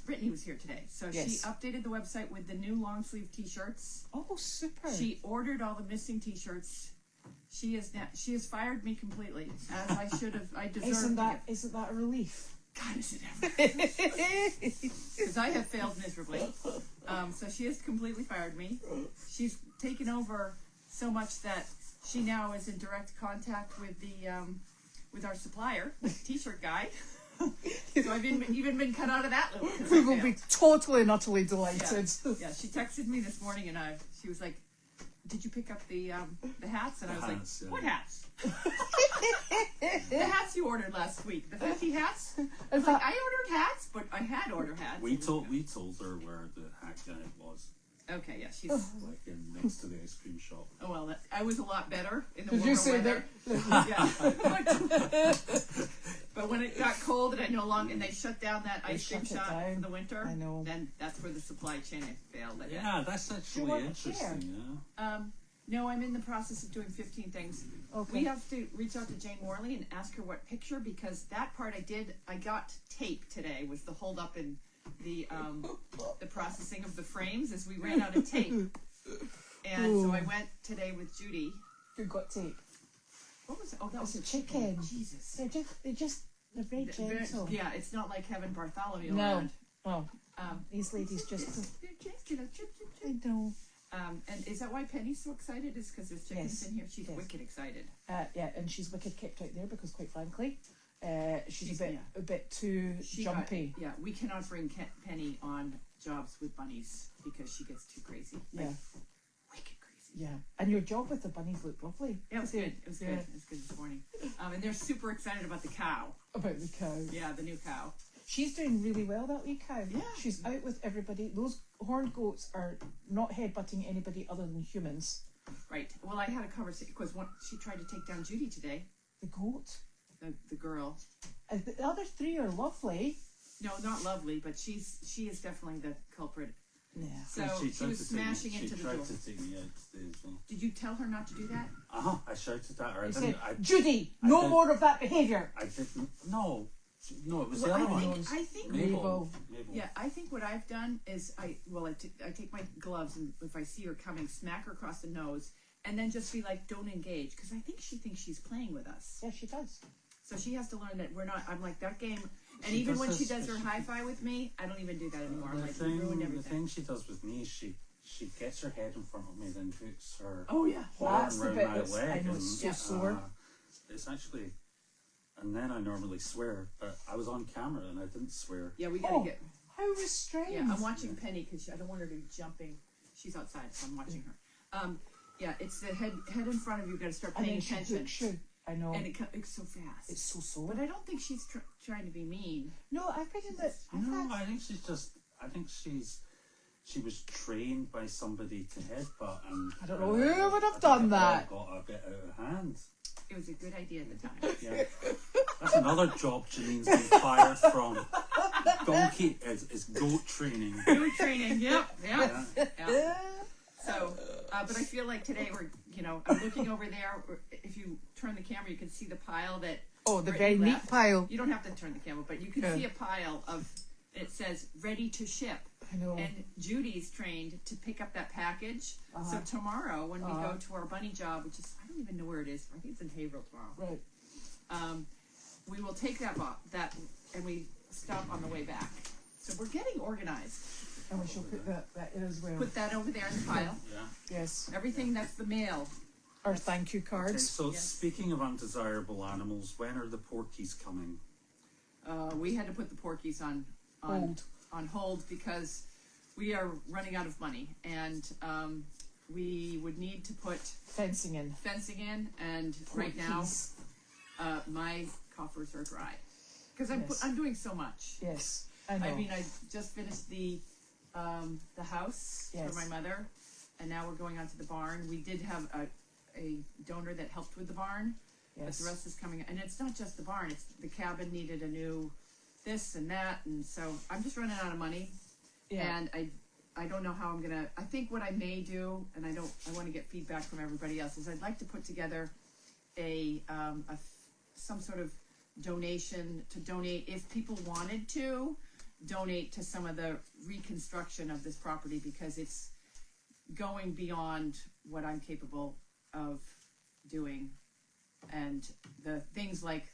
Brittany was here today, so Yes. she updated the website with the new long sleeve T-shirts. Oh, super. She ordered all the missing T-shirts. She has fired me completely, as I should have. I deserved Isn't that a relief? God, is it ever? Because I have failed miserably. So she has completely fired me. She's taken over so much that she now is in direct contact with the with our supplier, the T-shirt guy. So I've even been cut out of that loop. 'Cause We I will failed. be totally and utterly delighted. Yeah, she texted me this morning, and she was like, "Did you pick up the hats?" And I was hats, like, yeah. "What hats?" The hats you ordered last week, the 50 hats. In Like, fact, I ordered hats, but I had ordered hats. We told her where the hat guy was, Okay, yeah, she's. like next to the ice cream shop. Oh well, I was a lot better in the did warmer you say weather. that? Yeah. But when it got cold and and they shut down that They ice cream shut it shop down. for the winter, I know. then that's where the supply chain failed. Yeah, that's actually weren't interesting. Yeah. No, I'm in the process of doing 15 things. Okay. We have to reach out to Jane Worley and ask her what picture, because that part I got tape today, was the hold up in the processing of the frames as we ran out of tape. And so I went today with Judy. Who got tape? What was it? Oh, that It's was a chicken. Jesus. They're very gentle. Yeah, it's not like having Bartholomew No. around. Oh, Um, these ladies just. they're just, chip, chip, I chip. know. And is that why Penny's so excited? Is because there's chickens Yes. in here? She's Yes. wicked excited. Yeah, and she's wicked kept out there because, quite frankly, she's She's- a bit too jumpy. We cannot bring Penny on jobs with bunnies because she gets too crazy. Like, Yeah. wicked crazy. Yeah, and your job with the bunnies looked lovely. Yeah, it was good. It was Yeah. good. It was good this morning. And they're super excited about the cow. About the cow. Yeah, the new cow. She's doing really well, that wee cow. Yeah. She's out with everybody. Those horned goats are not headbutting anybody other than humans. Right. Well, I had a conversation because she tried to take down Judy today, The goat. the girl. The other three are lovely. No, not lovely, but she is definitely the culprit. Yeah. So she was smashing into the door. She tried to take me out today as well. Did you tell her not to do that? I shouted at her. You said, I Judy, I no didn't- more of that behaviour. I didn't. No, it was Well, the other I one. think, I think Mabel. Yeah, I think what I've done is I take my gloves, and if I see her coming, smack her across the nose, and then just be like, don't engage, because I think she thinks she's playing with us. Yeah, she does. So she has to learn that we're not. I'm like, that game, and She even does when she this, does her she- hi-fi with me, I don't even do that anymore. I'm The like, you ruined thing everything. she does with me is she gets her head in front of me, then puts her Oh yeah. horn That's the round bit my that's- leg, I know, and it's so sore. it's actually. And then I normally swear, but I was on camera and I didn't swear. Yeah, we gotta Oh, get. how restrained. Yeah, I'm watching Penny because I don't want her to be jumping. She's outside, so I'm watching her. Yeah, it's the head in front of you. Got to start And paying then she attention. hooks you. I know. And it's so fast. It's so. But I don't think she's trying to be mean. No, I think that. I think she's just. I think she was trained by somebody to headbutt, and I don't know who would have done that. Got a bit out of hand. It was a good idea at the time. Yeah, that's another job Janine's been fired from. Donkey is goat training. Goat training. Yep. So, but I feel like today I'm looking over there. If you turn the camera, you can see the pile that. Oh, the very neat pile. You don't have to turn the camera, but you can see a pile of. It says ready to ship. I know. And Judy's trained to pick up that package. So tomorrow, when we go to our bunny job, which is I don't even know where it is. I think it's in Haverhill tomorrow. Right. We will take that and we stop on the way back. So we're getting organized. And we shall put that in as well. Put that over there in the pile. Yeah. Yes. Everything that's the mail. Our thank you cards. Okay, so Yes. speaking of undesirable animals, when are the porkies coming? We had to put the porkies on hold because we are running out of money, and we would need to put fencing in, and right now my coffers are dry because I'm doing so much. Yes, I know. I mean, I just finished the house for my mother, and now we're going on to the barn. We did have a donor that helped with the barn, but the rest is coming. And it's not just the barn; it's the cabin needed a new this and that, and so I'm just running out of money. Yeah. And I don't know how I'm gonna. I think what I may do, and I want to get feedback from everybody else, is I'd like to put together some sort of donation to donate if people wanted to donate to some of the reconstruction of this property because it's going beyond what I'm capable of doing, and the things like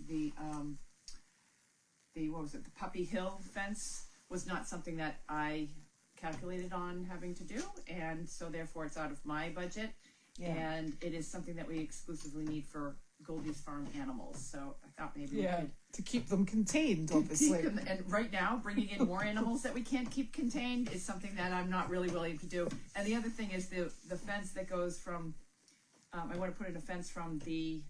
the what was it, the Puppy Hill fence was not something that I calculated on having to do, and so therefore it's out of my budget, and it is something that we exclusively need for Goldie's farm animals. So I thought maybe we could to keep them contained, obviously. And right now, bringing in more animals that we can't keep contained is something that I'm not really willing to do. And the other thing is the fence that goes from. I want to put in a fence from the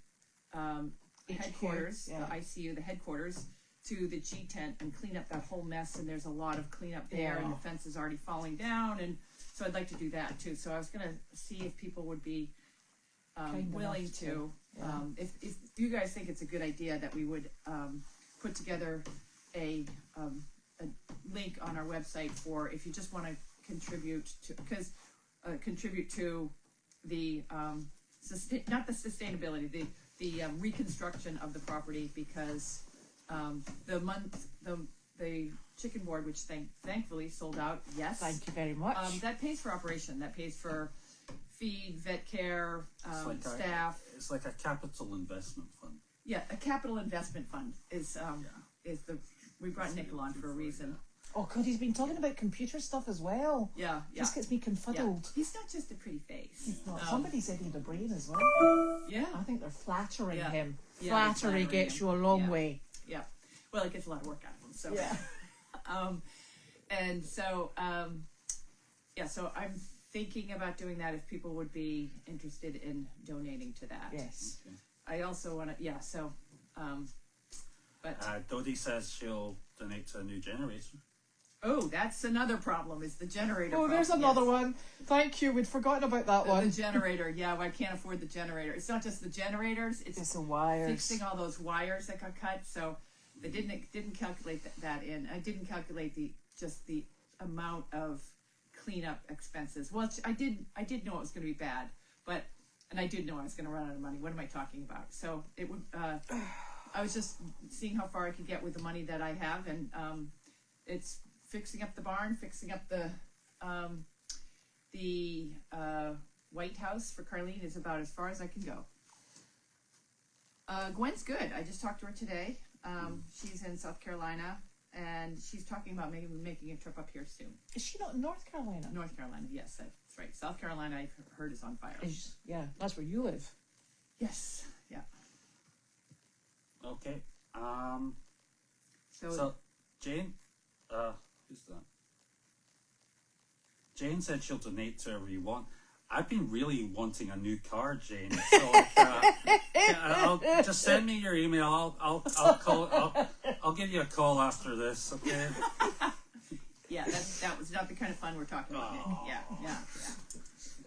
headquarters, the ICU, the headquarters, to the G tent and clean up that whole mess. And there's a lot of cleanup there, and the fence is already falling down. And so I'd like to do that too. So I was going to see if people would be willing to. If you guys think it's a good idea that we would put together a link on our website for if you just want to contribute to the not the sustainability, the reconstruction of the property, because the chicken board, which thankfully sold out. Yes, thank you very much. That pays for operation. That pays for feed, vet care, staff. It's like a capital investment fund. Yeah, a capital investment fund is we brought Nick on for a reason. Oh God, he's been talking about computer stuff as well. Yeah. Just gets me confuddled. Yeah. He's not just a pretty face. He's not. Somebody said he had a brain as well. Yeah. I think they're flattering him. Yeah, Flattery gets you a long way. Yeah. Well, it gets a lot of work out of him. So. Yeah. And so so I'm thinking about doing that if people would be interested in donating to that. Yes. Okay. I also want to. Yeah. So. But. Dodie says she'll donate to a new generator. Oh, that's another problem, is the generator. Oh, there's another one. Thank you. We'd forgotten about that one. The generator. Yeah, well, I can't afford the generator. It's not just the generators. It's the wires. Fixing all those wires that got cut. So they didn't calculate that in. I didn't calculate the amount of cleanup expenses. Well, I did know it was going to be bad, and I did know I was going to run out of money. What am I talking about? So it would. I was just seeing how far I could get with the money that I have, and it's fixing up the barn, fixing up the White House for Carlene is about as far as I can go. Gwen's good. I just talked to her today. She's in South Carolina, and she's talking about maybe making a trip up here soon. Is she not in North Carolina? North Carolina, yes, that's right. South Carolina, I've heard, is on fire. Yeah, that's where you live. Yes, yeah. Okay. So Jane, who's that? Jane said she'll donate to whoever you want. I've been really wanting a new car, Jane. So I'll just send me your email. I'll call. I'll give you a call after this. Okay. Yeah, that was not the kind of fun we're talking about, Nick.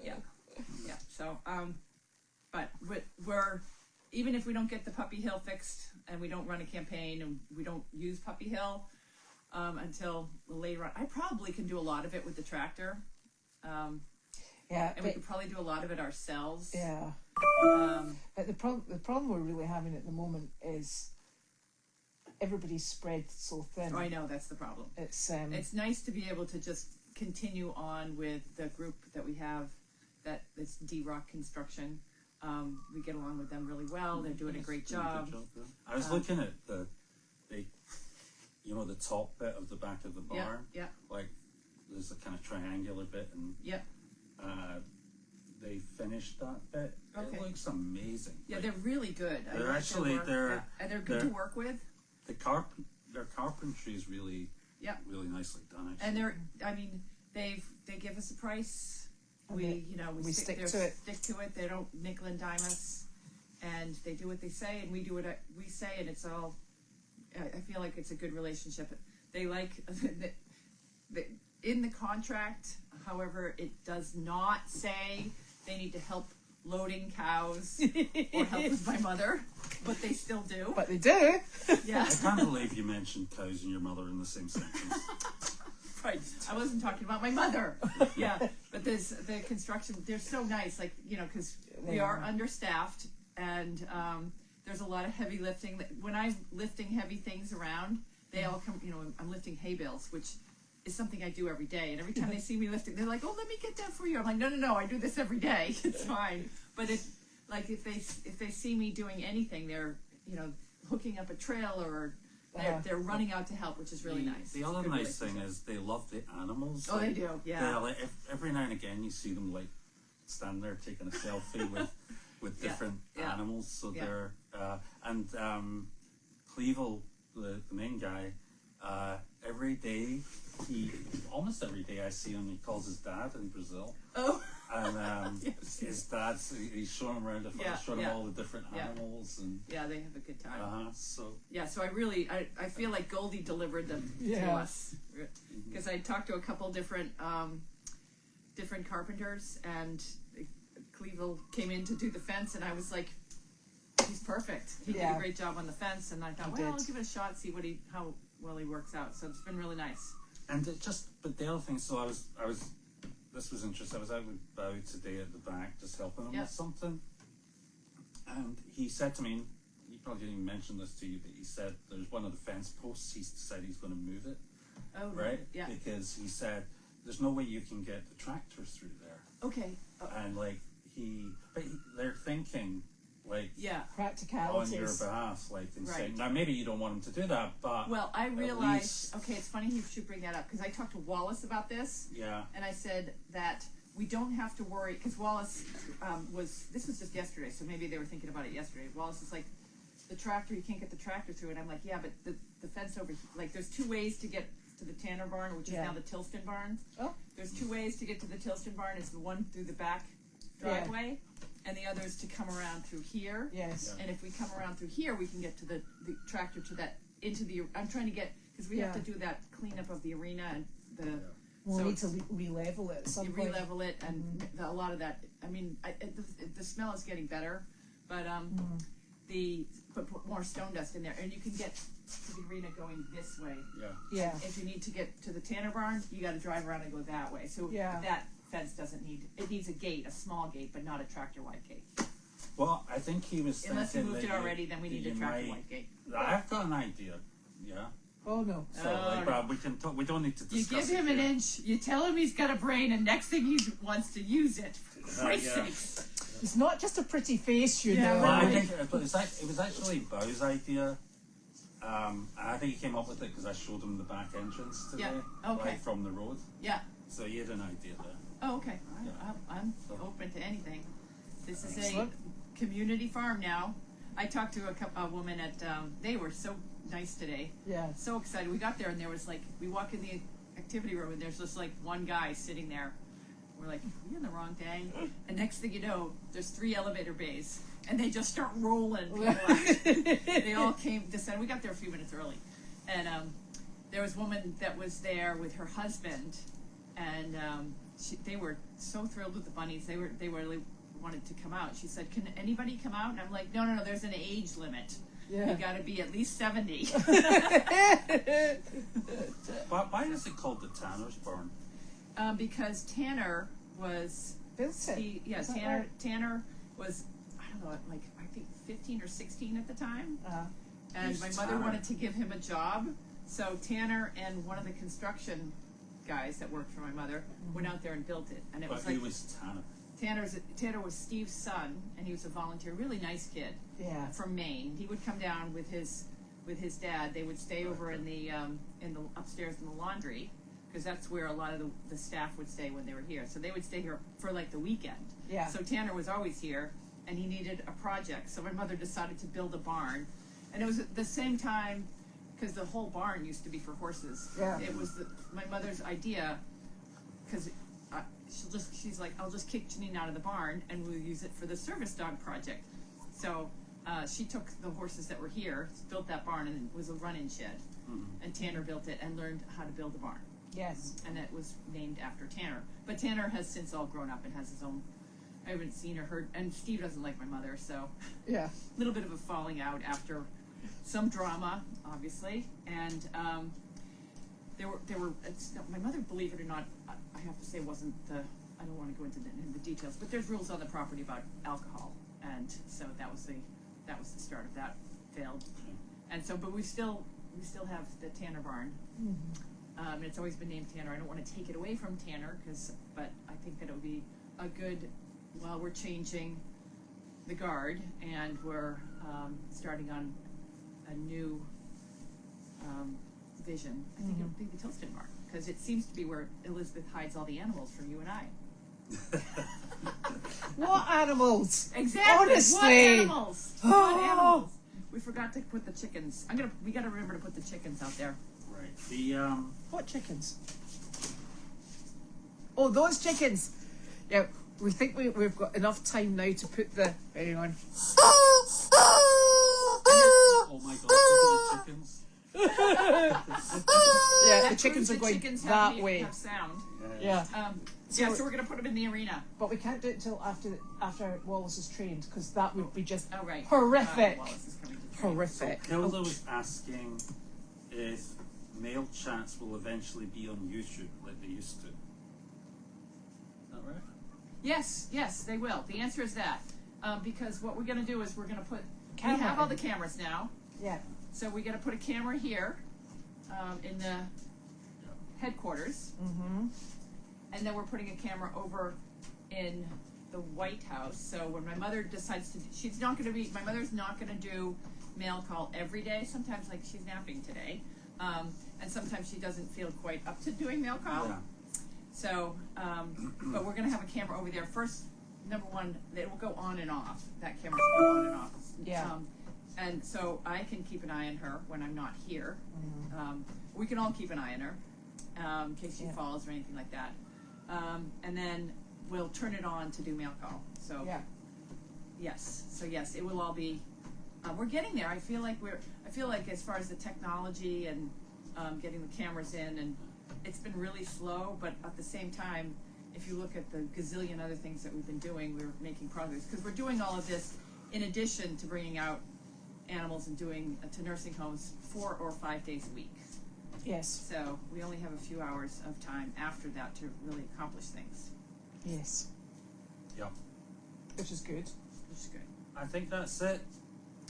Yeah. So, but we're even if we don't get the Puppy Hill fixed and we don't run a campaign and we don't use Puppy Hill until later on, I probably can do a lot of it with the tractor. And we could probably do a lot of it ourselves. Yeah. But the problem we're really having at the moment is everybody's spread so thin. Oh, I know, that's the problem. It's nice to be able to just continue on with the group that we have, that it's D-Rock Construction. We get along with them really well. They're doing a great job. I was looking at the top bit of the back of the barn. Yeah. Like there's a kind of triangular bit, and they finished that bit. Okay. It looks amazing. Yeah, like, they're really good. They're actually and they're good to work with. Their carpentry is really really nicely done. Actually. And they give us a price. We stick to it. Stick to it. They don't nickel and dime us, and they do what they say, and we do what we say, and it's all. I feel like it's a good relationship. They like in the contract. However, it does not say they need to help loading cows or help with my mother, but they still do. But they do. Yeah. I can't believe you mentioned cows and your mother in the same sentence. Right. I wasn't talking about my mother. Yeah. But the construction, they're so nice, like, because we are understaffed, and there's a lot of heavy lifting. When I'm lifting heavy things around, they all come, I'm lifting hay bales, which is something I do every day. And every time they see me lifting, they're like, "Oh, let me get that for you." I'm like, "No, I do this every day. It's fine." But if they see me doing anything, they're, hooking up a trailer or they're running out to help, which is really nice. The other nice thing is they love the animals. Oh, they do, yeah. Like every now and again you see them like stand there taking a selfie with different animals. So they're and Clevel, the main guy, almost every day I see him, he calls his dad in Brazil. Oh. And his dad's, he's showing him around the farm, showing him all the different animals. And they have a good time. So I feel like Goldie delivered them to us. Because I talked to a couple different carpenters, and Clevel came in to do the fence, and I was like, he's perfect. He did a great job on the fence, and I thought, I'll give it a shot, see how well he works out. So it's been really nice. And but the other thing, so this was interesting. I was out with Bow today at the back, just helping him with something. And he said to me, he probably didn't even mention this to you, but he said there's one of the fence posts, he decided he's going to move it. Oh, right? Yeah. Because he said, there's no way you can get the tractor through there. Okay. And they're thinking, like, practicalities on your behalf, like, and saying, now maybe you don't want him to do that, but well, I realized, it's funny you should bring that up, because I talked to Wallace about this, and I said that we don't have to worry, because Wallace this was just yesterday, so maybe they were thinking about it yesterday. Wallace is like, the tractor, you can't get the tractor through, and I'm like, yeah, but the fence over here, like, there's two ways to get to the Tanner barn, which is now the Tilston barn. Oh. There's two ways to get to the Tilston barn. It's the one through the back driveway, and the other is to come around through here. Yes. And if we come around through here, we can get to the tractor I'm trying to get, because we have to do that cleanup of the arena and we need to re-level it at some point. Re-level it, and a lot of that, I mean, the smell is getting better, but put more stone dust in there, and you can get to the arena going this way. Yeah. If you need to get to the Tanner barn, you got to drive around and go that way. So that fence needs a gate, a small gate, but not a tractor-wide gate. Well, I think he was thinking, unless we moved it already, then we need a tractor-wide gate. I've got an idea. Yeah. Oh no. So we can talk. We don't need to discuss. You give him an inch. You tell him he's got a brain, and next thing he wants to use it. For Christ's sakes. It's not just a pretty face, you know. Well, I think it was actually Bow's idea. I think he came up with it because I showed him the back entrance today, right from the road. Yeah. So he had an idea there. Oh, okay. I'm open to anything. This is a community farm now. I talked to a woman at, they were so nice today. Yeah. So excited. We got there and there was like, we walk in the activity room and there's just like one guy sitting there We're like, are we on the wrong day? And next thing you know, there's 3 elevator bays, and they just start rolling. They all came descend. We got there a few minutes early, and there was a woman that was there with her husband, and they were so thrilled with the bunnies. They really wanted to come out. She said, "Can anybody come out?" And I'm like, "No. There's an age limit. Yeah. You got to be at least 70." Why is it called the Tanner's Barn? Because Tanner was Built it. Is that right? Tanner was, I don't know, like I think 15 or 16 at the time, and Who's my mother Tanner? wanted to give him a job. So Tanner and one of the construction guys that worked for my mother went out there and built it, and it But was like who was Tanner? Tanner was Steve's son, and he was a volunteer, really nice kid Yeah. from Maine. He would come down with his dad. They would stay over in the upstairs in the laundry, because that's where a lot of the staff would stay when they were here. So they would stay here for like the weekend. Yeah. So Tanner was always here, and he needed a project. So my mother decided to build a barn, and it was at the same time, because the whole barn used to be for horses. Yeah. It was my mother's idea, because she's like, I'll just kick Janine out of the barn, and we'll use it for the service dog project. So she took the horses that were here, built that barn, and it was a run-in shed. And Tanner built it and learned how to build a barn. Yes. And it was named after Tanner. But Tanner has since all grown up and has his own. I haven't seen or heard. And Steve doesn't like my mother, so Yeah. a little bit of a falling out after some drama, obviously. And there were. My mother, believe it or not, I have to say, wasn't the. I don't want to go into the details, but there's rules on the property about alcohol, and so that was the start of that. Failed, and so but we still have the Tanner barn. It's always been named Tanner. I don't want to take it away from Tanner, but I think that it would be a good, while we're changing the guard and we're starting on a new vision. I think it would be the Tilston barn, because it seems to be where Elizabeth hides all the animals from you and I. What animals? Exactly. Honestly. What animals? What Oh. animals? We forgot to put the chickens. We got to remember to put the chickens out there. Right. The What chickens? Oh, those chickens. Yeah, we think we've got enough time now to put the. Hang on. oh my God! Look at the chickens. Yeah, That the chickens proves are that going chickens that have way. Have sound. Yeah. So we're gonna put them in the arena. But we can't do it until after Wallace is trained, because that would be just Oh right. horrific. Wallace is coming to train. Horrific. Hilda was asking if male chats will eventually be on YouTube like they used to. Is that right? Yes, they will. The answer is that. Because what we're gonna do is we're gonna put. Camera We have all in. the cameras now, Yeah. so we gotta put a camera here, in the headquarters. And then we're putting a camera over in the White House. So when my mother decides to, my mother's not going to do mail call every day. Sometimes, like, she's napping today. And sometimes she doesn't feel quite up to doing mail call. Yeah. So, but we're going to have a camera over there. First, number one, it will go on and off. That camera will go on and off. Yeah. And so I can keep an eye on her when I'm not here. We can all keep an eye on her, in case she falls or anything like that. And then we'll turn it on to do mail call. So Yeah. yes, it will all be. We're getting there. I feel like as far as the technology and getting the cameras in, and it's been really slow. But at the same time, if you look at the gazillion other things that we've been doing, we're making progress, because we're doing all of this in addition to bringing out animals and doing to nursing homes 4 or 5 days a week. Yes. So we only have a few hours of time after that to really accomplish things, Yes. Yep. Which is good. which is good. I think that's it.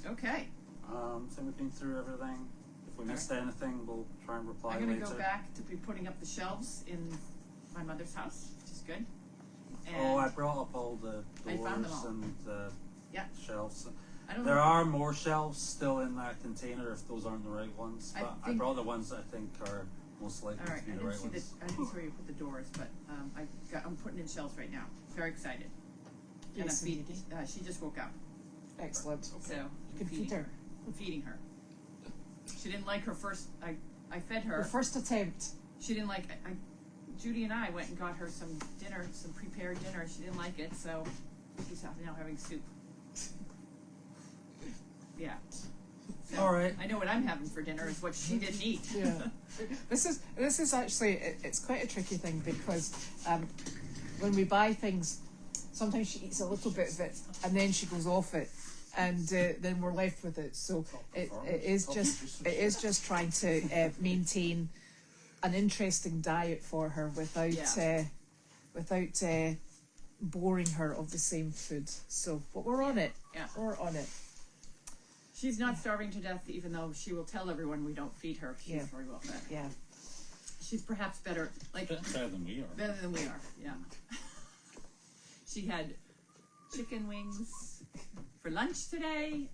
Okay, So we've been through everything. If we missed anything, we'll try and reply I'm going later. to go back to be putting up the shelves in my mother's house, which is good. And Oh, I brought up all the I found them doors all. and the Yeah. shelves. I don't There know. are more shelves still in that container if those aren't the right ones, I but I think- brought the ones that I think are most likely All right, to be I the didn't right see ones. I didn't see where you put the doors, but I'm putting in shelves right now. Very excited. Yes, And indeed. she just woke up, Excellent. so You can feed her. I'm feeding her. She didn't like her first. I fed her. The first attempt. She didn't like. Judy and I went and got her some dinner, some prepared dinner. She didn't like it, so she's now having soup. Yeah. So All right. I know what I'm having for dinner is what she didn't eat. Yeah. This is actually, it's quite a tricky thing because when we buy things, sometimes she eats a little bit of it and then she goes off it, and then we're left with it. So it is just trying to maintain an interesting diet for her without boring her of the same food. So, but we're on it. Yeah. We're on it. She's not starving to death, even though she will tell everyone we don't feed her. She's very well fed. Yeah. She's perhaps better, like Better than we are. better than we are. Yeah. She had chicken wings for lunch today.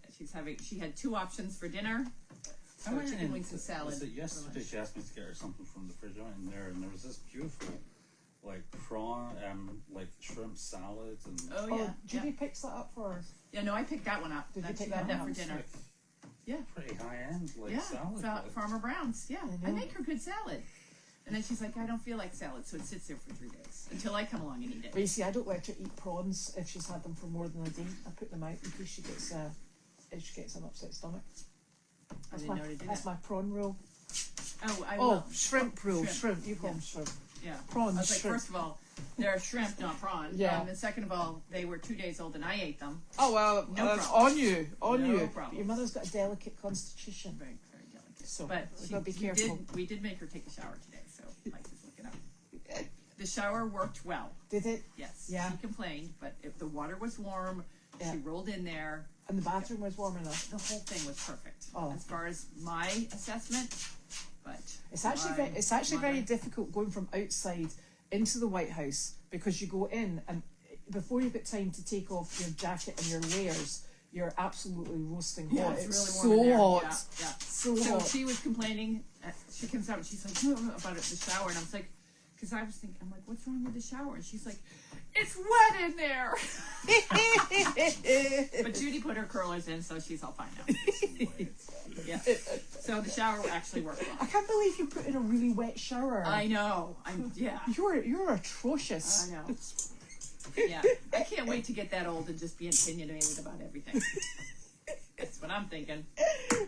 She had 2 options for dinner. I So went chicken in- wings and salad. Was it for yesterday lunch. she asked me to get her something from the fridge? I went in there and there was this beautiful, like prawn, like shrimp salad and. Oh Oh, yeah. Judy picks that up for her. Yeah, no, I picked that one up. Did you She pick had that that one for up? dinner. It's like Yeah. pretty high end, like Yeah, salad. like. Farmer Brown's. Yeah, I I know. make her good salad. And then she's like, I don't feel like salad, so it sits there for 3 days until I come along and eat it. But you see, I don't let her eat prawns if she's had them for more than a day. I put them out in case she gets an upset stomach. I didn't know to do That's that. my prawn rule. Oh, I Oh, will. shrimp rule. Shrimp. Shrimp. You call Yeah. them shrimp. Yeah. Prawns, I was like, shrimp. first of all, they're shrimp, not prawn. Yeah. And second of all, they were 2 days old and I ate them. Oh well, No that's problem. on you, on No you. problem. Your mother's got a delicate constitution. Very, very delicate. So, But we've gotta be careful. we did make her take a shower today, so Mike is looking up. The shower worked well. Did it? Yes. Yeah. She complained, but if the water was warm, Yeah. she rolled in there. And the bathroom was warm enough. The whole thing was perfect. Oh. As far as my assessment, but It's actually very difficult going from outside into the White House because you go in and before you've got time to take off your jacket and your layers, you're absolutely roasting hot. Yeah, it's It's really warm in so there. hot. Yeah. So So hot. she was complaining. She comes out and she's like, "Oh," about it, the shower, and I was like, because I was thinking, I'm like, what's wrong with the shower? And she's like, it's wet in there. But Judy put her curlers in, so she's all fine now. Yeah. So the shower actually worked I well. can't believe you put in a really wet shower. I know. Yeah. You're atrocious. I know. Yeah. I can't wait to get that old and just be opinionated about everything. That's what I'm thinking.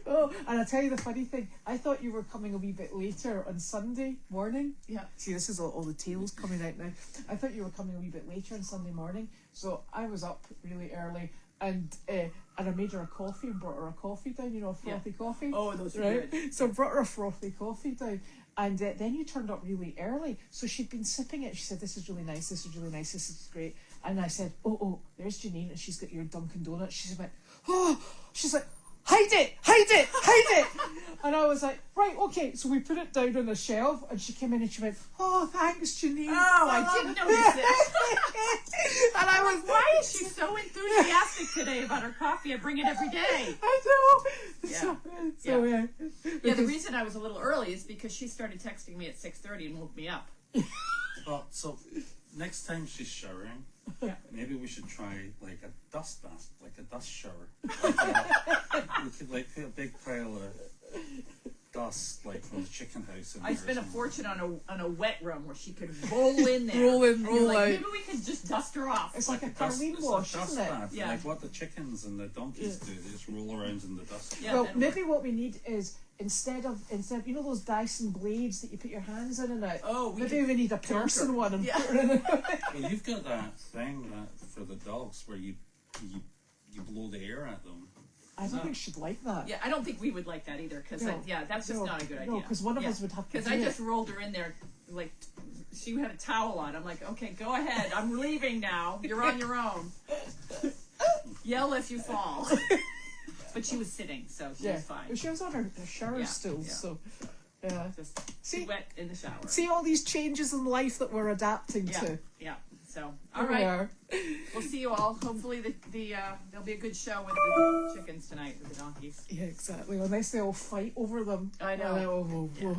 Oh, and I'll tell you the funny thing. I thought you were coming a wee bit later on Sunday morning. Yeah. See, this is all the tales coming out now. I thought you were coming a wee bit later on Sunday morning, so I was up really early and I made her a coffee and brought her a coffee down. You know, a frothy coffee. Oh, those are Right. good. So I brought her a frothy coffee down. And then you turned up really early, so she'd been sipping it. She said, "This is really nice. This is really nice. This is great." And I said, "Oh, there's Janine, and she's got your Dunkin' Donuts." She went, "Oh," she's like, "Hide it, hide it, hide it." And I was like, "Right, okay." So we put it down on the shelf, and she came in and she went, "Oh, thanks, Janine." Oh, I didn't notice it. And I was, Why is she so enthusiastic today about her coffee? I bring it every day. I know. Yeah. So Yeah, because- the reason I was a little early is because she started texting me at 6:30 and woke me up. Oh, so next time she's showering, Yeah. maybe we should try like a dust bath, like a dust shower. We could like put a big pile of dust, like from the chicken house. In I there or spent a something. fortune on a wet room where she could roll in there. Roll in, And roll you're like, out. maybe we could just dust her off. It's like a dust- Carleen it's a wash, dust isn't it? bath, Yeah. like what the chickens and the donkeys do. They just roll around in the dust. Yeah, Well, that'll maybe work. what we need is instead of you know those Dyson blades that you put your hands in and out. Oh, we maybe could we need a person her. one and Yeah. put her in it. Well, you've got that thing that for the dogs where you blow the air at them. I don't think she'd like that. Yeah, I don't think we would like that either. Because No. that's just No. not a good No, idea. 'cause one of us would have to Because do I it. just rolled her in there like she had a towel on. I'm like, okay, go ahead. I'm leaving now. You're on your own. Yell if you fall. But she was sitting, so she was fine. She was on her shower Yeah, stool, yeah. so yeah. Just See- wet in the shower. See all these changes in life that we're adapting Yeah, to. yeah. So, Here all we right. are. We'll see you all. Hopefully, there'll be a good show with the chickens tonight with the donkeys. Yeah, exactly. Unless they all fight over them. I know. Oh,